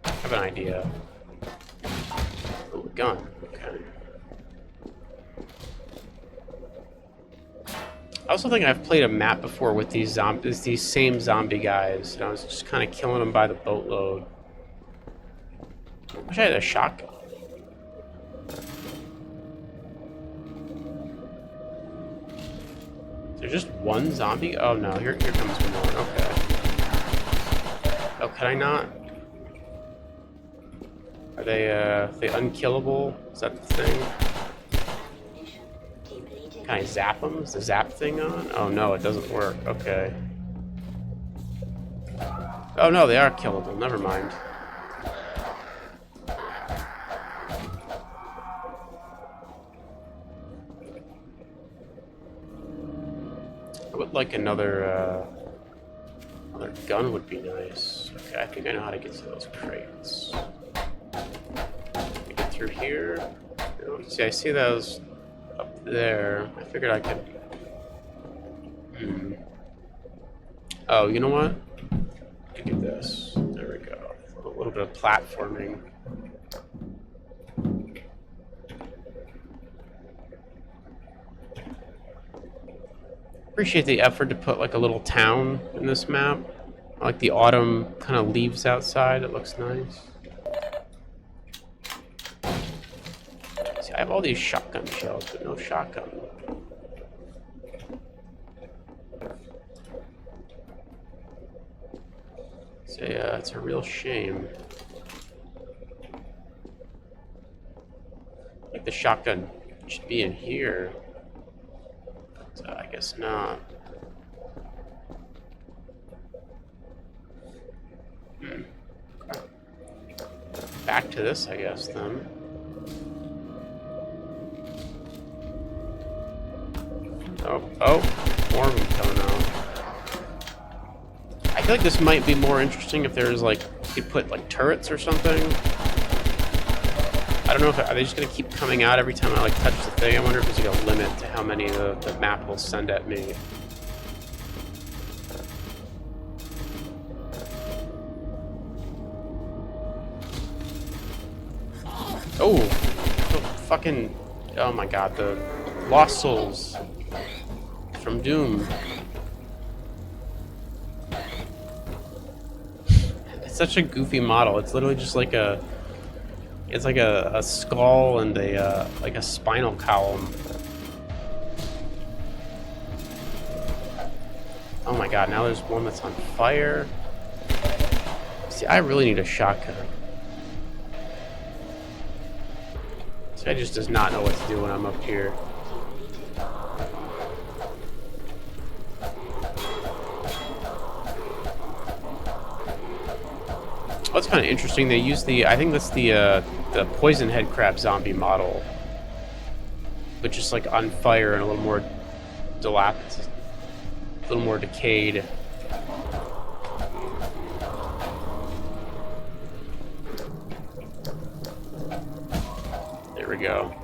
Speaker 1: I have an idea. Oh, a gun. Okay. I also think I've played a map before with these same zombie guys, and I was just kind of killing them by the boatload. Wish I had a shotgun. Is there just one zombie? Oh no, here comes one. Okay. Oh, can I not? Are they unkillable? Is that the thing? Can I zap them? Is the zap thing on? Oh no, it doesn't work. Okay. Oh no, they are killable. Never mind. I would like another gun would be nice. Okay, I think I know how to get to those crates. Get through here. See, I see those up there. I figured I could... Oh, you know what? I could do this. There we go. A little bit of platforming. Appreciate the effort to put like a little town in this map. I like the autumn kind of leaves outside. It looks nice. See, I have all these shotgun shells, but no shotgun. It's a real shame. Like the shotgun should be in here. But I guess not. Okay. Back to this, I guess, then. Oh, more of them coming out. I feel like this might be more interesting if there's like, you could put like turrets or something. I don't know if, are they just gonna keep coming out every time I like touch the thing? I wonder if there's like a limit to how many the map will send at me. Oh, the fucking, oh my god, the Lost Souls from Doom. It's such a goofy model. It's literally just like it's like a skull and a like a spinal column. Oh my god, now there's one that's on fire. See, I really need a shotgun. This guy just does not know what to do when I'm up here. What's kind of interesting, they use I think that's the poison head crab zombie model, but just like on fire and a little more dilapidated, a little more decayed. There we go.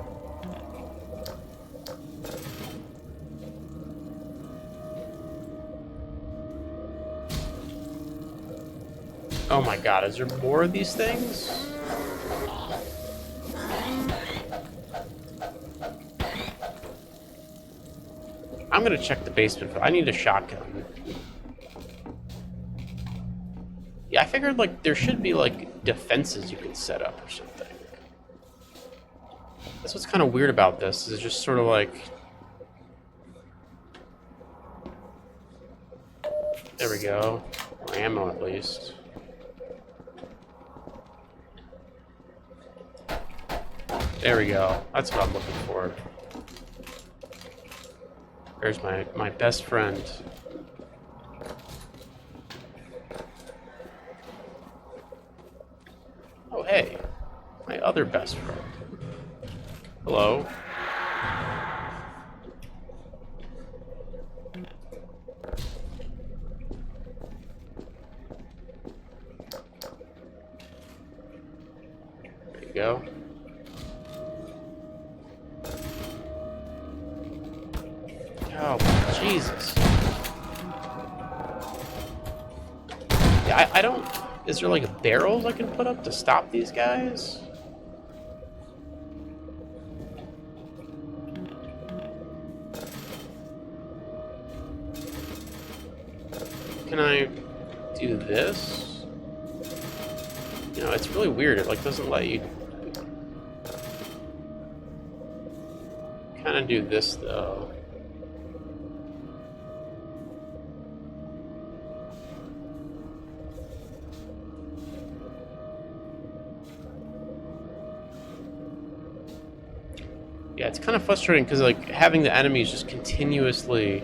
Speaker 1: Oh my god, is there more of these things? I'm gonna check the basement. I need a shotgun. Yeah, I figured like there should be like defenses you can set up or something. That's what's kind of weird about this, is just sort of like... There we go. More ammo at least. There we go. That's what I'm looking for. There's my best friend. Oh, hey. My other best friend. Hello. There you go. Oh, Jesus. Yeah, I don't... Is there like barrels I can put up to stop these guys? Can I do this? You know, it's really weird. It like doesn't let you kind of do this though. Yeah, it's kind of frustrating because like having the enemies just continuously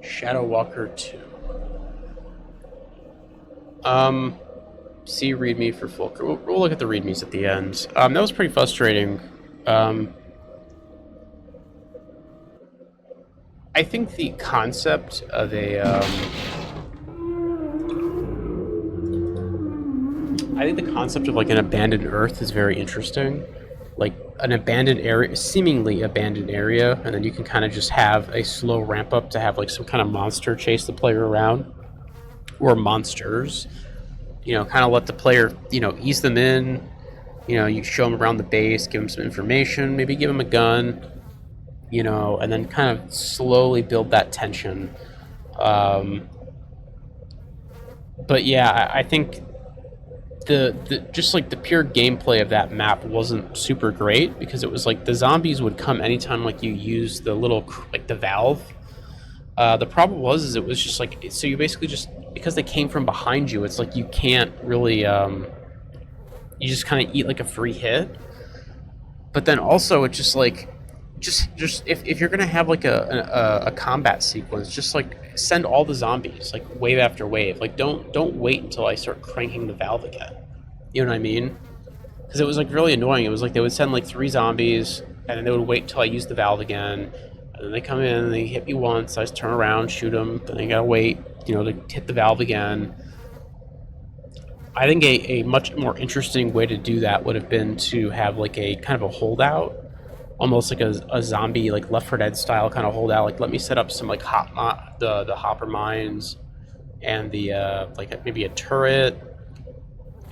Speaker 1: Shadow Walker 2. See readme for full. We'll look at the readmes at the end. That was pretty frustrating. I think the concept of a, I think the concept of like an abandoned Earth is very interesting. Like an abandoned area, seemingly abandoned area, and then you can kind of just have a slow ramp up to have like some kind of monster chase the player around, or monsters. You know, kind of let the player, you know, ease them in. You know, you show them around the base, give them some information, maybe give them a gun. You know, and then kind of slowly build that tension. But yeah, I think the just like the pure gameplay of that map wasn't super great, because it was like the zombies would come anytime like you use the little like the valve. The problem was it was just like, so you basically just, because they came from behind you, it's like you can't really you just kind of eat like a free hit. But then also it's just like just if you're gonna have like a combat sequence, just like send all the zombies like wave after wave. Like don't wait until I start cranking the valve again. You know what I mean? Because it was like really annoying. It was like they would send like 3 zombies, and then they would wait until I used the valve again, and then they come in and they hit me once. I just turn around, shoot them, then I gotta wait, you know, to hit the valve again. I think a much more interesting way to do that would have been to have like a kind of a holdout, almost like a zombie, like Left 4 Dead style kind of holdout. Like, let me set up some like the hopper mines, and the like maybe a turret,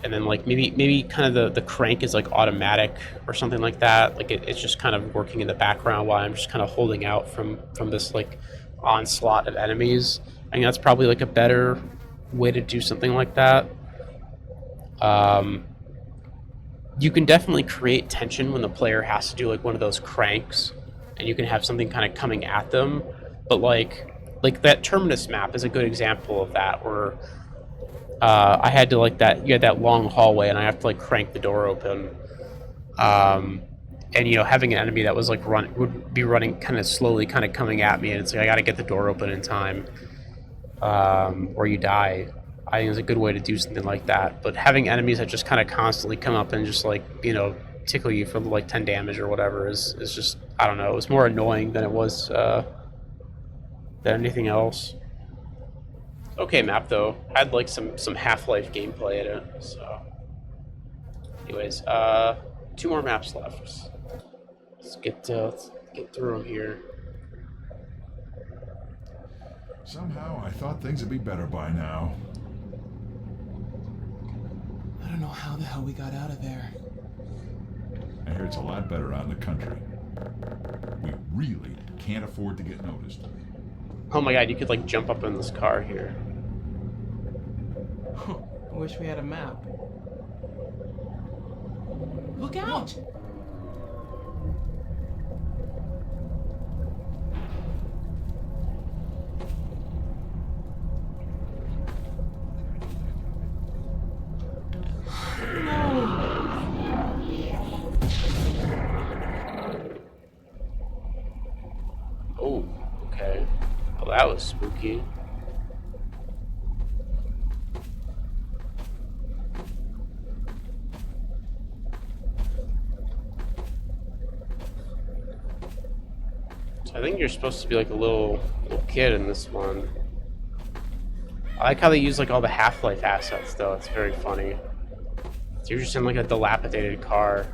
Speaker 1: and then like maybe kind of the crank is like automatic or something like that. Like it's just kind of working in the background while I'm just kind of holding out from this like onslaught of enemies. I think that's probably like a better way to do something like that. You can definitely create tension when the player has to do like one of those cranks, and you can have something kind of coming at them. But like that Terminus map is a good example of that, where I had to like that, you had that long hallway and I have to like crank the door open. And you know, having an enemy that was like would be running kind of slowly, kind of coming at me, and it's like I got to get the door open in time, or you die. I think it's a good way to do something like that. But having enemies that just kind of constantly come up and just like, you know, tickle you for like 10 damage or whatever is just, I don't know, it was more annoying than it was than anything else. Okay map though, had like some Half-Life gameplay in it. So anyways, 2 more maps left. Let's get through them here.
Speaker 4: Somehow I thought things would be better by now.
Speaker 5: I don't know how the hell we got out of there.
Speaker 4: I hear it's a lot better out in the country. We really can't afford to get noticed.
Speaker 1: Oh my god, you could like jump up in this car here.
Speaker 5: I wish we had a map. Look out!
Speaker 1: Oh, okay. Well, that was spooky. So I think you're supposed to be like a little kid in this one. I like how they use like all the Half-Life assets though. It's very funny. So you're just in like a dilapidated car.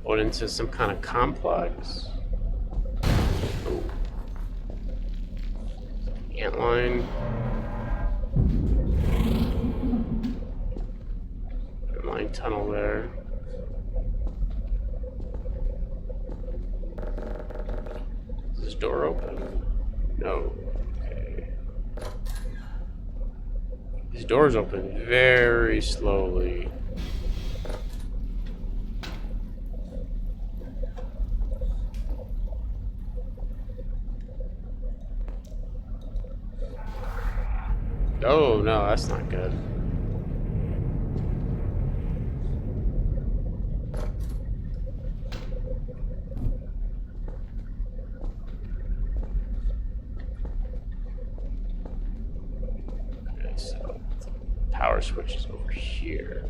Speaker 1: Going into some kind of complex. Oh. Antline. Antline tunnel there. Is this door open? No. Okay. These doors open very slowly. Oh no, that's not good. Okay, so the power switch is over here.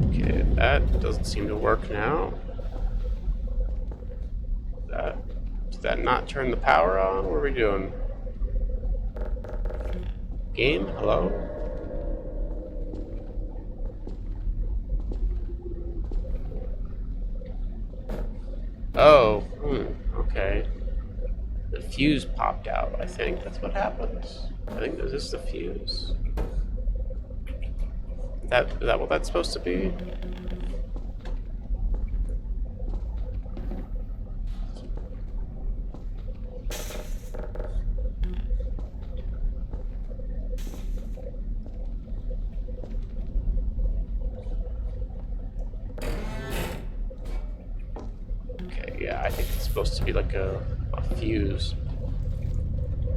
Speaker 1: Okay, that doesn't seem to work now. Did that not turn the power on? What are we doing? Game? Hello? Oh, okay. The fuse popped out, I think. That's what happened. I think this is the fuse. Is that what that's supposed to be? Okay, yeah, I think it's supposed to be like a fuse.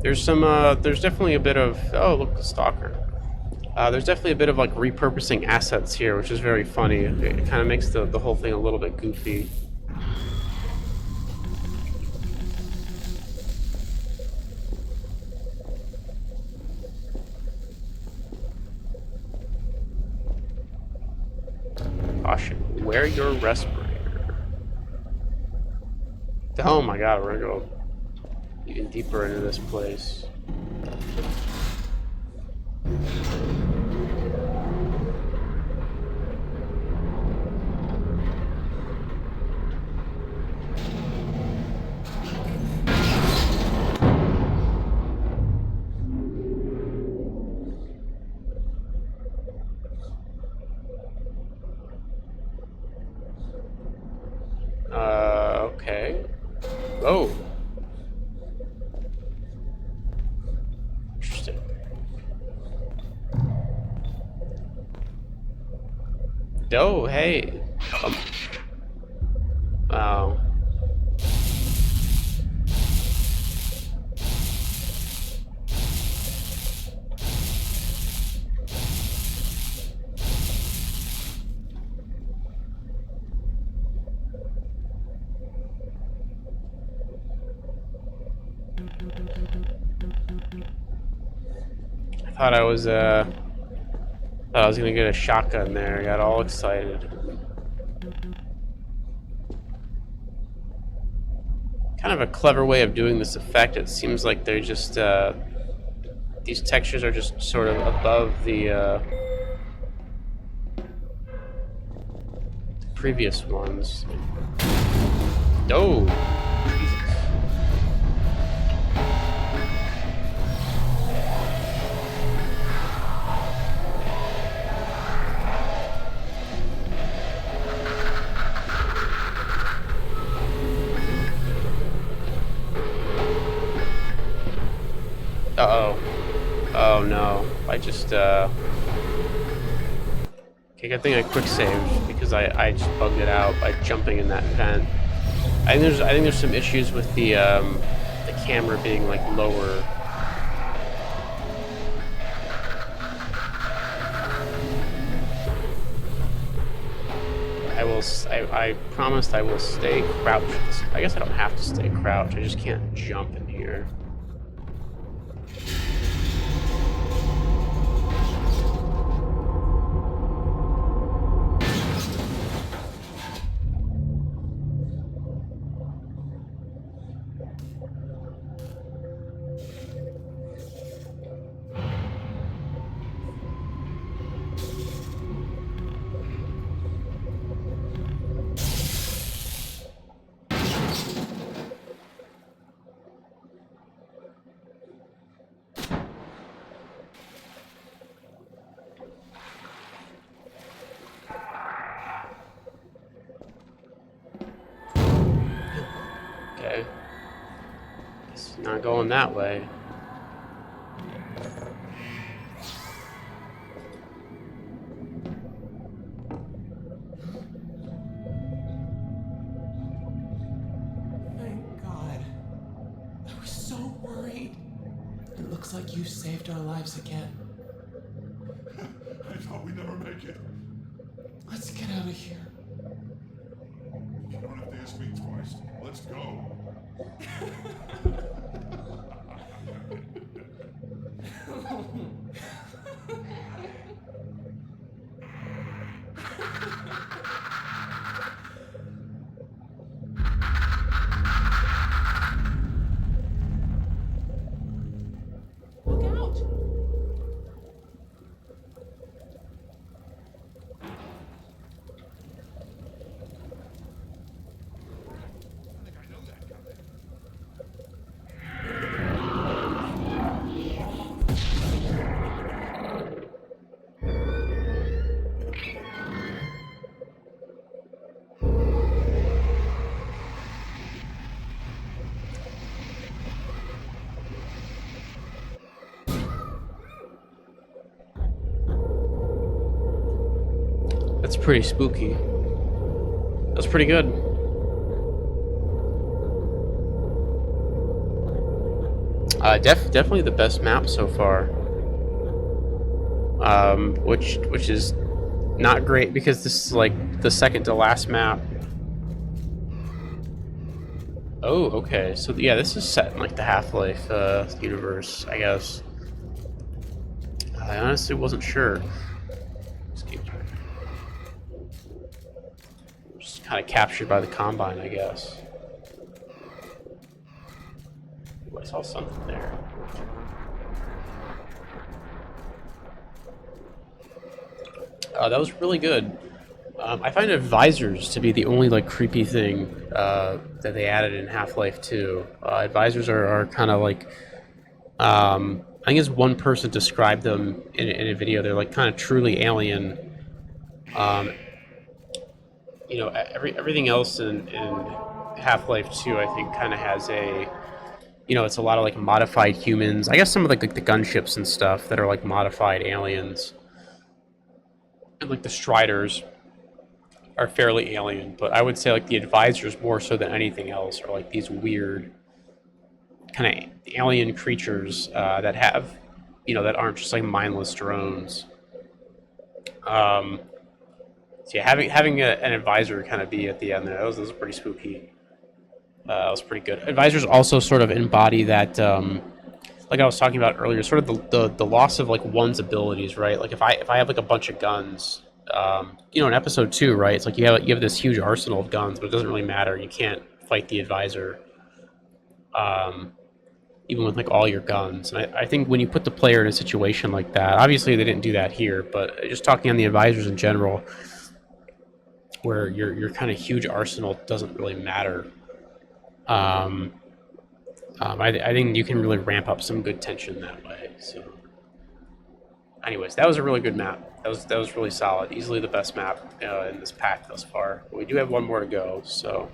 Speaker 1: There's definitely a bit of, oh, look, the stalker. There's definitely a bit of like repurposing assets here, which is very funny. It kind of makes the whole thing a little bit goofy. Caution, wear your respirator. Oh my god, we're gonna go even deeper into this place. Okay. Oh. Interesting. Oh, hey. Wow. Thought I was gonna get a shotgun there. I got all excited. Kind of a clever way of doing this effect. It seems like they just these textures are just sort of above the previous ones. Oh, Jesus. Uh-oh. Oh no. I just okay, good thing I quick saved because I just bugged it out by jumping in that vent. I think there's some issues with the camera being like lower. I promised I will stay crouched. I guess I don't have to stay crouched. I just can't jump in here. Okay. It's not going that way.
Speaker 5: Thank God. I was so worried. It looks like you saved our lives again.
Speaker 4: I thought we'd never make it.
Speaker 5: Let's get out of here.
Speaker 4: You don't have to ask me twice. Let's go.
Speaker 5: Look out!
Speaker 1: That's pretty spooky. That's pretty good. Definitely the best map so far. Which is not great because this is like the second to last map. Oh, okay. So yeah, this is set in like the Half-Life universe, I guess. I honestly wasn't sure. Just kind of captured by the Combine, I guess. Ooh, I saw something there. That was really good. I find advisors to be the only like creepy thing that they added in Half-Life 2. Advisors are kind of like, I think as one person described them in a video, they're like kind of truly alien. You know, everything else in Half-Life 2, I think, kind of has a, you know, it's a lot of like modified humans. I guess some of like the gunships and stuff that are like modified aliens. And like the Striders are fairly alien, but I would say like the Advisors more so than anything else are like these weird kind of alien creatures that have, you know, that aren't just like mindless drones. So yeah, having an advisor kind of be at the end there, that was pretty spooky. That was pretty good. Advisors also sort of embody that, like I was talking about earlier, sort of the loss of like one's abilities, right? Like if I have like a bunch of guns, you know, in episode 2, right? It's like you have this huge arsenal of guns, but it doesn't really matter. You can't fight the advisor. even with like all your guns. And I think when you put the player in a situation like that, obviously they didn't do that here, but just talking on the advisors in general, where your kind of huge arsenal doesn't really matter. I think you can really ramp up some good tension that way. So, anyways, that was a really good map. That was really solid. Easily the best map in this pack thus far. But we do have one more to go. So.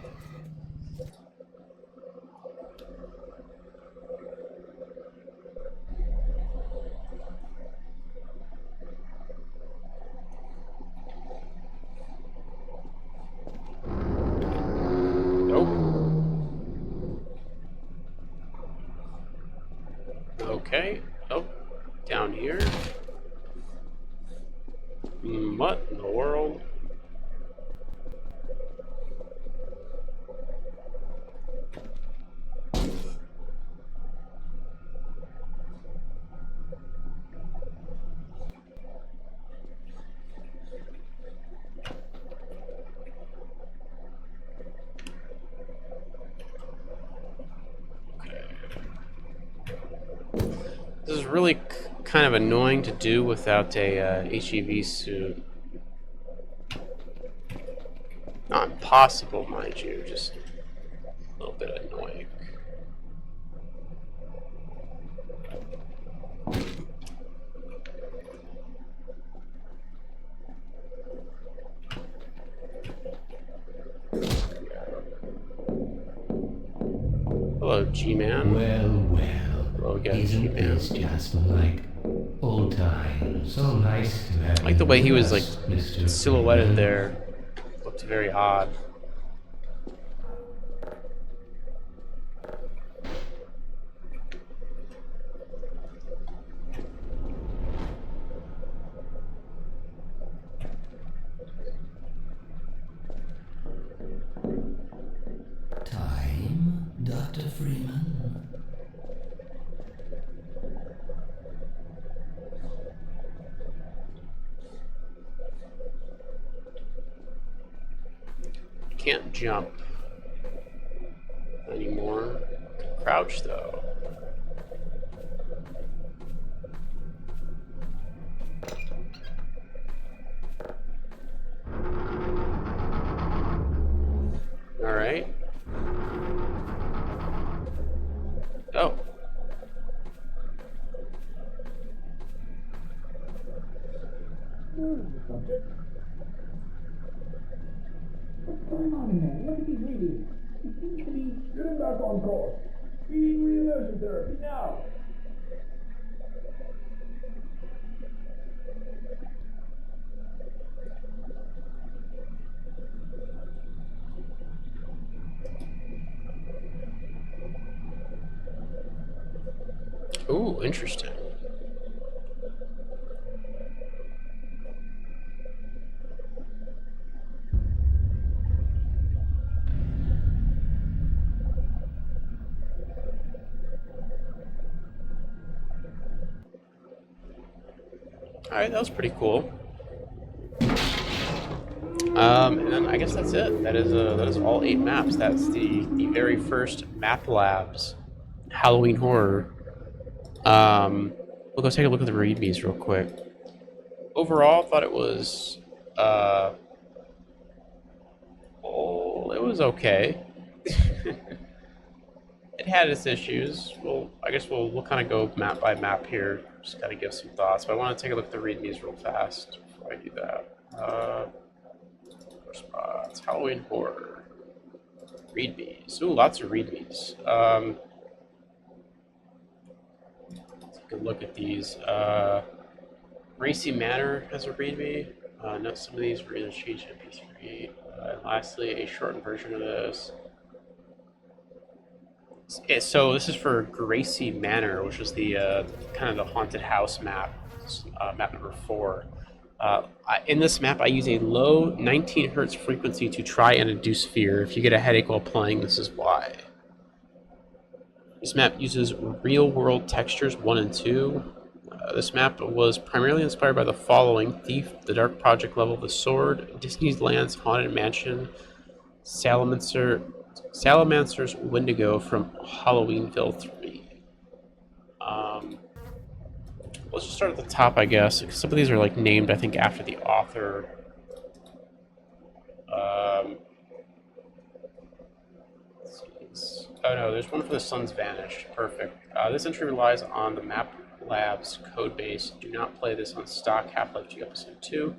Speaker 1: Okay. Oh, down here. What in the world? This is really kind of annoying to do without a HEV suit. Not impossible, mind you, just a little bit annoying. Hello, G-Man.
Speaker 6: Well.
Speaker 1: Hello again,
Speaker 6: Isn't
Speaker 1: G-Man.
Speaker 6: this just like old times? So nice to have
Speaker 1: I like the way he was like
Speaker 6: Mr.
Speaker 1: silhouetted
Speaker 6: Freeman.
Speaker 1: there. Looked very odd.
Speaker 6: Time, Dr. Freeman?
Speaker 1: Can't jump anymore. Can crouch though. All right. Oh.
Speaker 7: What's going on in there? Look at these readings. He seems to be... Get him back on course. We need re-immersion therapy now.
Speaker 1: Ooh, interesting. Alright, that was pretty cool. And then I guess that's it. That is all 8 maps. That's the very first Map Labs Halloween Horror. We'll go take a look at the readmes real quick. Overall, I thought it was it was okay. It had its issues. I guess we'll kind of go map by map here. Just gotta give some thoughts. But I want to take a look at the readmes real fast before I do that. Spots. Halloween Horror. Readmes. Ooh, lots of readmes. Take a look at these. Gracie Manor has a readme. Note some of these were interchanged MP3. And lastly, a shortened version of this. So this is for Gracie Manor, which is the kind of the haunted house map, map number 4. In this map, I use a low 19 hertz frequency to try and induce fear. If you get a headache while playing, this is why. This map uses real-world textures 1 and 2. This map was primarily inspired by the following: Thief, The Dark Project Level, The Sword, Disneyland's Haunted Mansion, Salamancer's Wendigo from Halloweenville 3. Let's just start at the top, I guess. 'Cause some of these are like named, I think, after the author. Oh no, there's one for The Sun's Vanished. Perfect. This entry relies on the Map Labs codebase. Do not play this on stock Half-Life 2 Episode 2.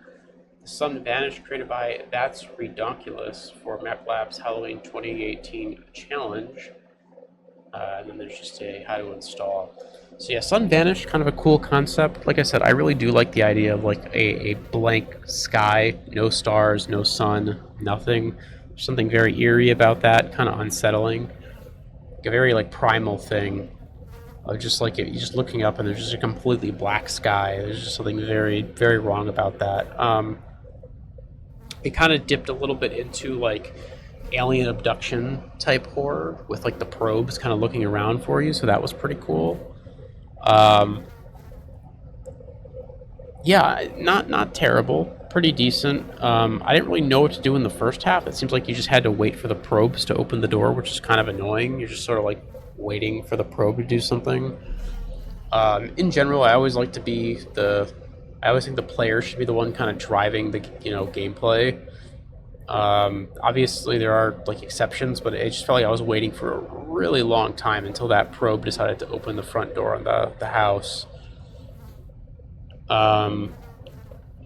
Speaker 1: The Sun Vanished, created by That's Redonkulous for Map Labs Halloween 2018 challenge. And then there's just a how to install. So yeah, Sun Vanished, kind of a cool concept. Like I said, I really do like the idea of like a blank sky, no stars, no sun, nothing. There's something very eerie about that, kind of unsettling. Like a very like primal thing of just like you're just looking up and there's just a completely black sky. There's just something very, very wrong about that. It kind of dipped a little bit into like alien abduction type horror with like the probes kind of looking around for you, so that was pretty cool. Yeah, not terrible, pretty decent. I didn't really know what to do in the first half. It seems like you just had to wait for the probes to open the door, which is kind of annoying. You're just sort of like waiting for the probe to do something. In general, I always like to be I always think the player should be the one kind of driving the gameplay. Obviously there are like exceptions, but it just felt like I was waiting for a really long time until that probe decided to open the front door on the house. And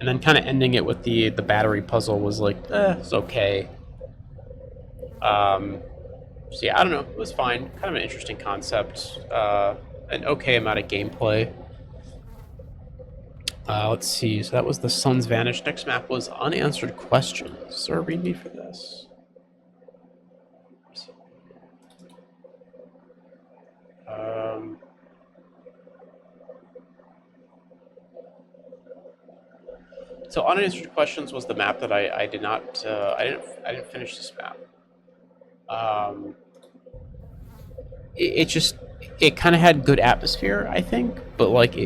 Speaker 1: then kind of ending it with the battery puzzle was like, it's okay. So yeah, I don't know, it was fine. Kind of an interesting concept. An okay amount of gameplay. Let's see, so that was The Sun's Vanished. Next map was Unanswered Questions. Is there a readme for this? So Unanswered Questions was the map that I did not, I didn't finish this map. It kind of had good atmosphere, I think, but like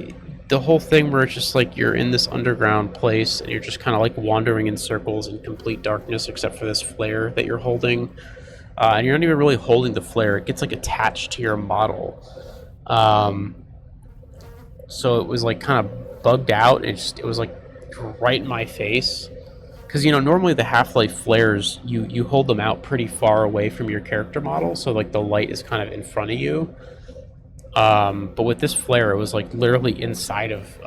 Speaker 1: the whole thing where it's just like you're in this underground place and you're just kind of like wandering in circles in complete darkness except for this flare that you're holding, and you're not even really holding the flare. It gets like attached to your model, so it was like kind of bugged out. It was like right in my face, because normally the Half-Life flares, you hold them out pretty far away from your character model, so like the light is kind of in front of you. But with this flare, it was like literally inside of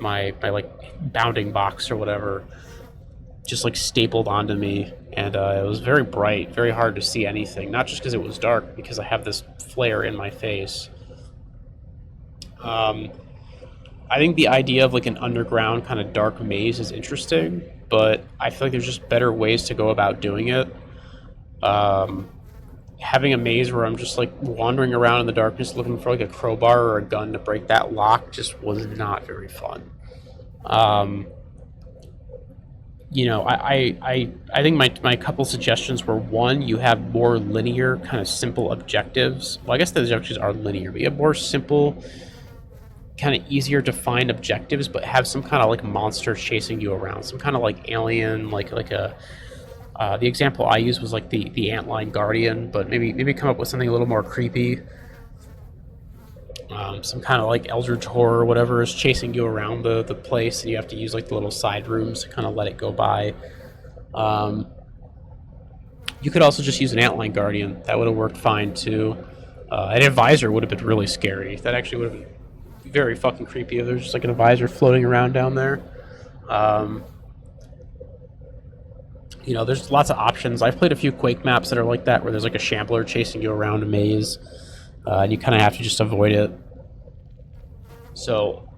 Speaker 1: my like bounding box or whatever, just like stapled onto me, and it was very bright, very hard to see anything. Not just because it was dark, because I have this flare in my face. I think the idea of like an underground kind of dark maze is interesting, but I feel like there's just better ways to go about doing it. Having a maze where I'm just like wandering around in the darkness looking for like a crowbar or a gun to break that lock just was not very fun. I think my couple suggestions were, one, you have more linear kind of simple objectives. Well, I guess the objectives are linear, but you have more simple, kind of easier to find objectives, but have some kind of like monster chasing you around, some kind of like alien, like a. The example I used was like the Antline Guardian, but maybe come up with something a little more creepy. Some kind of like Eldritch Horror or whatever is chasing you around the place, and you have to use like the little side rooms to kind of let it go by. You could also just use an Antline Guardian. That would have worked fine too. An advisor would have been really scary. That actually would have been very fucking creepy if there's just like an advisor floating around down there. There's lots of options. I've played a few Quake maps that are like that, where there's like a shambler chasing you around a maze, and you kind of have to just avoid it. So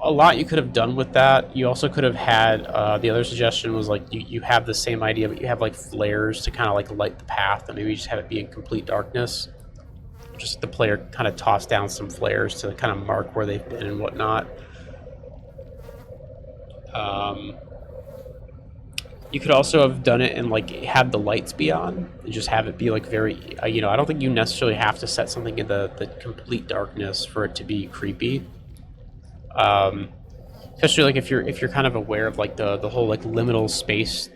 Speaker 1: a lot you could have done with that. You also could have had, the other suggestion was like you have the same idea, but you have like flares to kind of like light the path, and maybe you just have it be in complete darkness. Just the player kind of toss down some flares to kind of mark where they've been and whatnot. You could also have done it and like have the lights be on and just have it be like very, I don't think you necessarily have to set something in the complete darkness for it to be creepy. Especially like if you're kind of aware of like the whole like liminal space,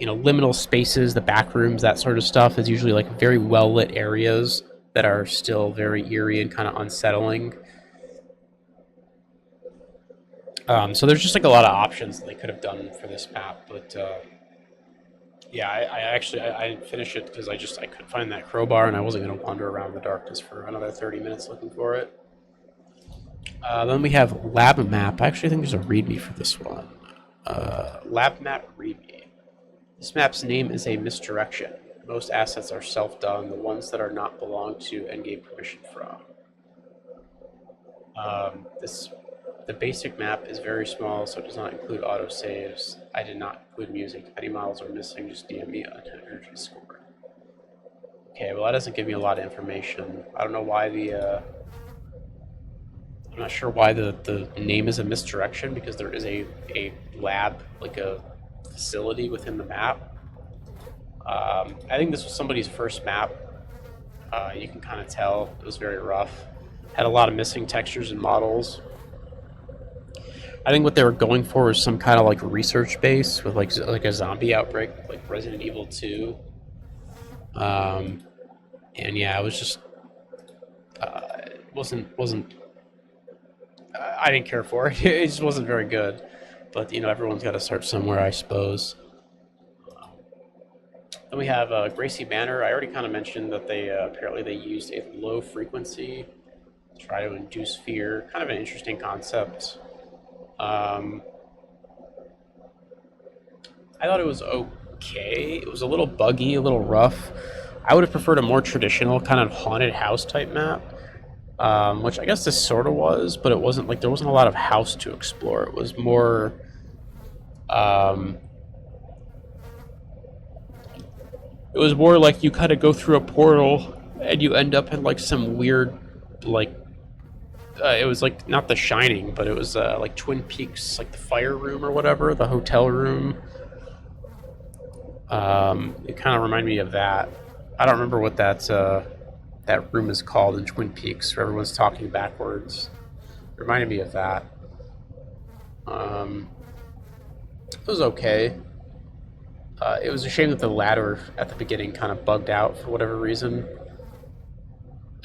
Speaker 1: liminal spaces, the back rooms, that sort of stuff is usually like very well lit areas. that are still very eerie and kind of unsettling. So there's just like a lot of options that they could have done for this map, but yeah, I didn't finish it because I couldn't find that crowbar, and I wasn't going to wander around in the darkness for another 30 minutes looking for it. Then we have Lab Map. I actually think there's a README for this one. Lab Map README. This map's name is a misdirection. Most assets are self-done. The ones that are not belong to and gave permission from. The basic map is very small, so it does not include autosaves. I did not include music. If any models are missing, just DM me an energy score. Okay, well that doesn't give me a lot of information. I don't know why I'm not sure why the name is a misdirection, because there is a lab, like a facility within the map. I think this was somebody's first map. You can kind of tell it was very rough. Had a lot of missing textures and models. I think what they were going for was some kind of like research base with like a zombie outbreak, like Resident Evil 2. And yeah, it was just wasn't I didn't care for it. It just wasn't very good. But you know, everyone's got to start somewhere, I suppose. Then we have Gracie Manor. I already kind of mentioned that they apparently they used a low frequency to try to induce fear. Kind of an interesting concept. I thought it was okay. It was a little buggy, a little rough. I would have preferred a more traditional kind of haunted house type map, which I guess this sort of was, but it wasn't like there wasn't a lot of house to explore. It was more, like you kind of go through a portal and you end up in like some weird, like. It was like not The Shining, but it was like Twin Peaks, like the fire room or whatever, the hotel room. It kind of reminded me of that. I don't remember what that room is called in Twin Peaks, where everyone's talking backwards. It reminded me of that. It was okay. It was a shame that the ladder at the beginning kind of bugged out for whatever reason,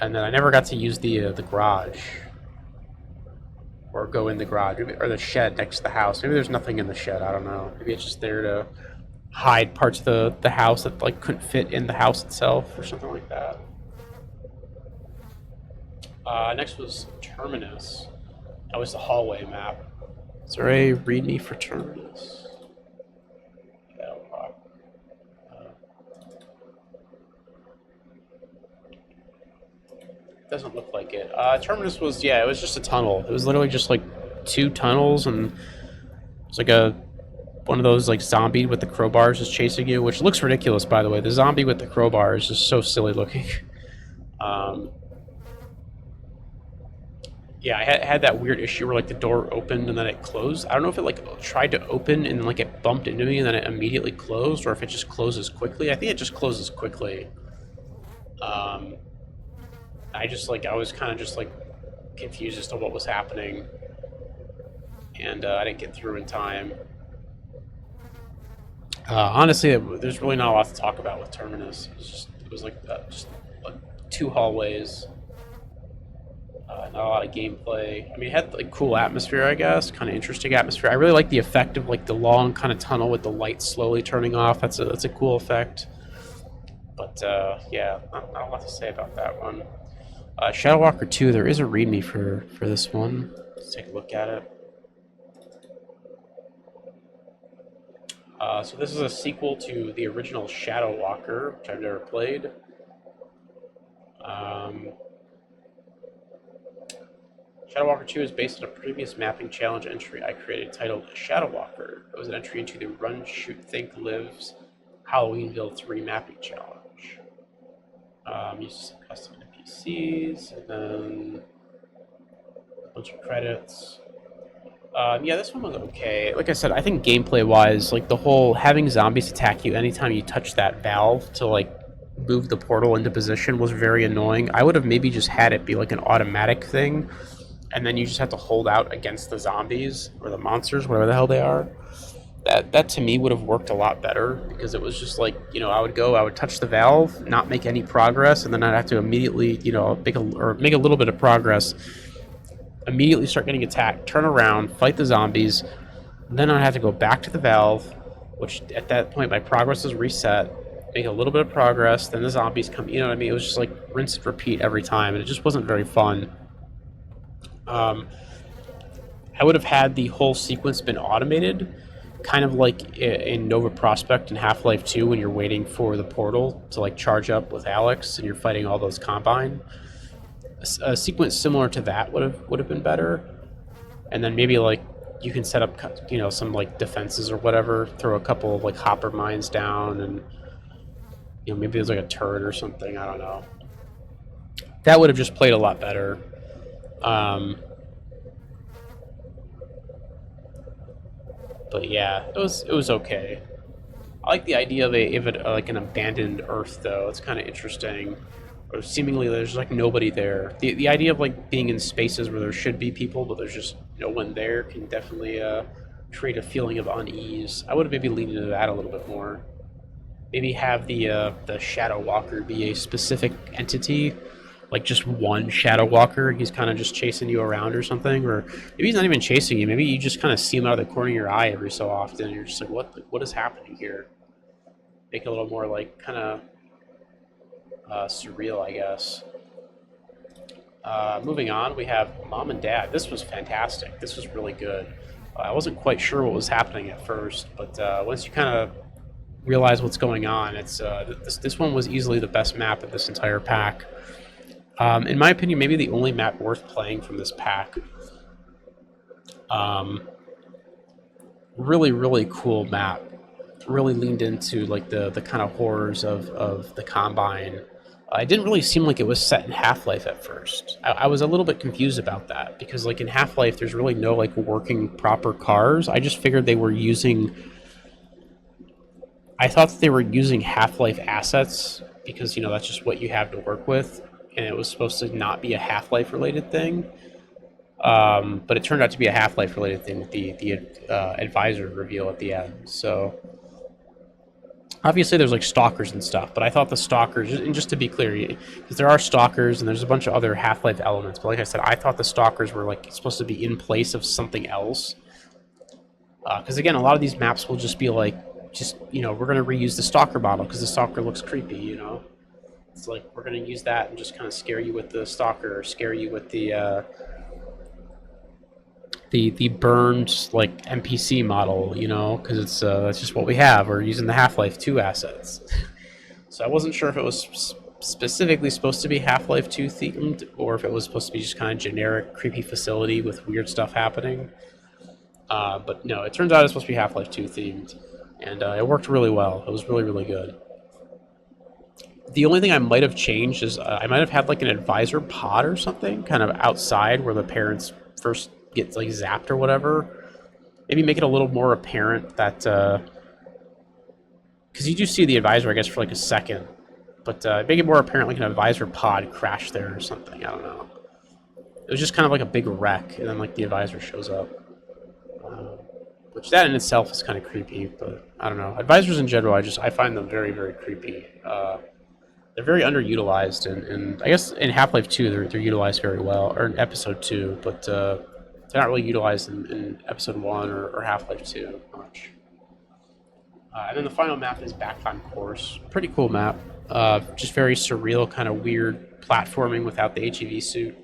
Speaker 1: and then I never got to use the garage. Or go in the garage, or the shed next to the house. Maybe there's nothing in the shed, I don't know. Maybe it's just there to hide parts of the house that like couldn't fit in the house itself, or something like that. Next was Terminus. That was the hallway map. Is there a README for Terminus? Yeah, doesn't look like it. Terminus was, yeah, it was just a tunnel. It was literally just like 2 tunnels, and it's like one of those like zombie with the crowbars just chasing you, which looks ridiculous, by the way. The zombie with the crowbar is just so silly looking. Yeah, I had that weird issue where like the door opened and then it closed. I don't know if it like tried to open and then like it bumped into me and then it immediately closed, or if it just closes quickly. I think it just closes quickly. I was kind of just like confused as to what was happening, and I didn't get through in time. Honestly, there's really not a lot to talk about with Terminus. It was like 2 hallways, not a lot of gameplay. I mean, it had like cool atmosphere, I guess, kind of interesting atmosphere. I really like the effect of like the long kind of tunnel with the light slowly turning off. That's a cool effect. But yeah, not a lot to say about that one. Shadow Walker 2, there is a README for this one. Let's take a look at it. So this is a sequel to the original Shadow Walker, which I've never played. Shadow Walker 2 is based on a previous mapping challenge entry I created titled Shadow Walker. It was an entry into the Run, Shoot, Think, Lives Halloweenville 3 mapping challenge. Uses some custom NPCs, and then a bunch of credits. Yeah, this one was okay. Like I said, I think gameplay-wise, like the whole having zombies attack you anytime you touch that valve to like move the portal into position was very annoying. I would have maybe just had it be like an automatic thing, and then you just have to hold out against the zombies or the monsters, whatever the hell they are. that to me would have worked a lot better, because it was just like, I would touch the valve, not make any progress, and then I'd have to immediately, make a little bit of progress, immediately start getting attacked, turn around, fight the zombies, then I'd have to go back to the valve, which at that point my progress is reset, make a little bit of progress, then the zombies come, you know what I mean? It was just like rinse and repeat every time, and it just wasn't very fun. I would have had the whole sequence been automated, kind of like in Nova Prospect and Half-Life 2 when you're waiting for the portal to like charge up with Alex and you're fighting all those Combine. A sequence similar to that would have been better, and then maybe like you can set up some like defenses or whatever, throw a couple of like hopper mines down, and maybe there's like a turret or something, I don't know. That would have just played a lot better. But yeah, it was okay. I like the idea of it like an abandoned Earth, though. It's kind of interesting. Or seemingly there's like nobody there. The idea of like being in spaces where there should be people, but there's just no one there, can definitely create a feeling of unease. I would have maybe leaned into that a little bit more. Maybe have the Shadow Walker be a specific entity, like just one Shadow Walker. He's kind of just chasing you around or something, or maybe he's not even chasing you. Maybe you just kind of see him out of the corner of your eye every so often, and you're just like, what is happening here? Make it a little more like kind of surreal, I guess. Moving on, we have Mom and Dad. This was fantastic. This was really good. I wasn't quite sure what was happening at first, but once you kind of realize what's going on, it's this one was easily the best map of this entire pack. In my opinion, maybe the only map worth playing from this pack. Really, really cool map. Really leaned into like the kind of horrors of the Combine. It didn't really seem like it was set in Half-Life at first. I was a little bit confused about that, because like in Half-Life there's really no like working proper cars. I just figured they were using... I thought that they were using Half-Life assets, because that's just what you have to work with, and it was supposed to not be a Half-Life related thing. But it turned out to be a Half-Life related thing with the advisor reveal at the end. So obviously there's like stalkers and stuff, but I thought the stalkers, and just to be clear, because there are stalkers and there's a bunch of other Half-Life elements, but like I said, I thought the stalkers were like supposed to be in place of something else. Because again, a lot of these maps will just be like, we're going to reuse the stalker model because the stalker looks creepy, It's like, we're going to use that and just kind of scare you with the stalker, or scare you with the burned like NPC model, because it's that's just what we have. We're using the Half-Life 2 assets. So I wasn't sure if it was specifically supposed to be Half-Life 2 themed, or if it was supposed to be just kind of generic creepy facility with weird stuff happening. But no, it turns out it's supposed to be Half-Life 2 themed, and it worked really well. It was really, really good. The only thing I might have changed is I might have had like an advisor pod or something kind of outside where the parents first get like zapped or whatever. Maybe make it a little more apparent that because you do see the advisor, I guess, for like a second, but make it more apparent like an advisor pod crashed there or something. I don't know. It was just kind of like a big wreck, and then like the advisor shows up, which that in itself is kind of creepy. But I don't know. Advisors in general, I find them very, very creepy. They're very underutilized, and I guess in Half-Life 2 they're utilized very well, or in Episode 2, but they're not really utilized in Episode 1 or Half-Life 2 much. And then the final map is Backclimb Course. Pretty cool map. Just very surreal, kind of weird platforming without the HEV suit.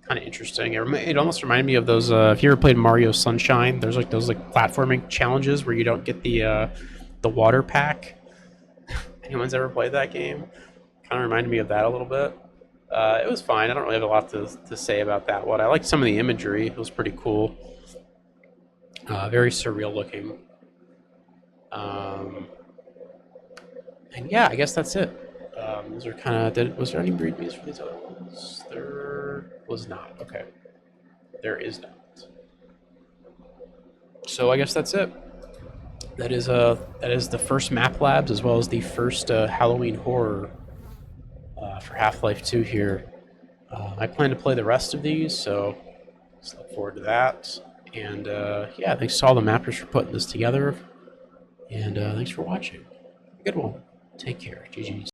Speaker 1: Kind of interesting. It almost reminded me of those, if you ever played Mario Sunshine, there's like those like platforming challenges where you don't get the water pack. Anyone's ever played that game? Kind of reminded me of that a little bit. It was fine. I don't really have a lot to say about that one. I liked some of the imagery. It was pretty cool. Very surreal looking. And yeah, I guess that's it. Those are kind of... Was there any breed bees for these other ones? There was not. Okay. There is not. So I guess that's it. That is the first Map Labs, as well as the first Halloween horror for Half-Life 2 here. I plan to play the rest of these, so let's look forward to that. And yeah, thanks to all the mappers for putting this together. And thanks for watching. Good one. Take care. GG's.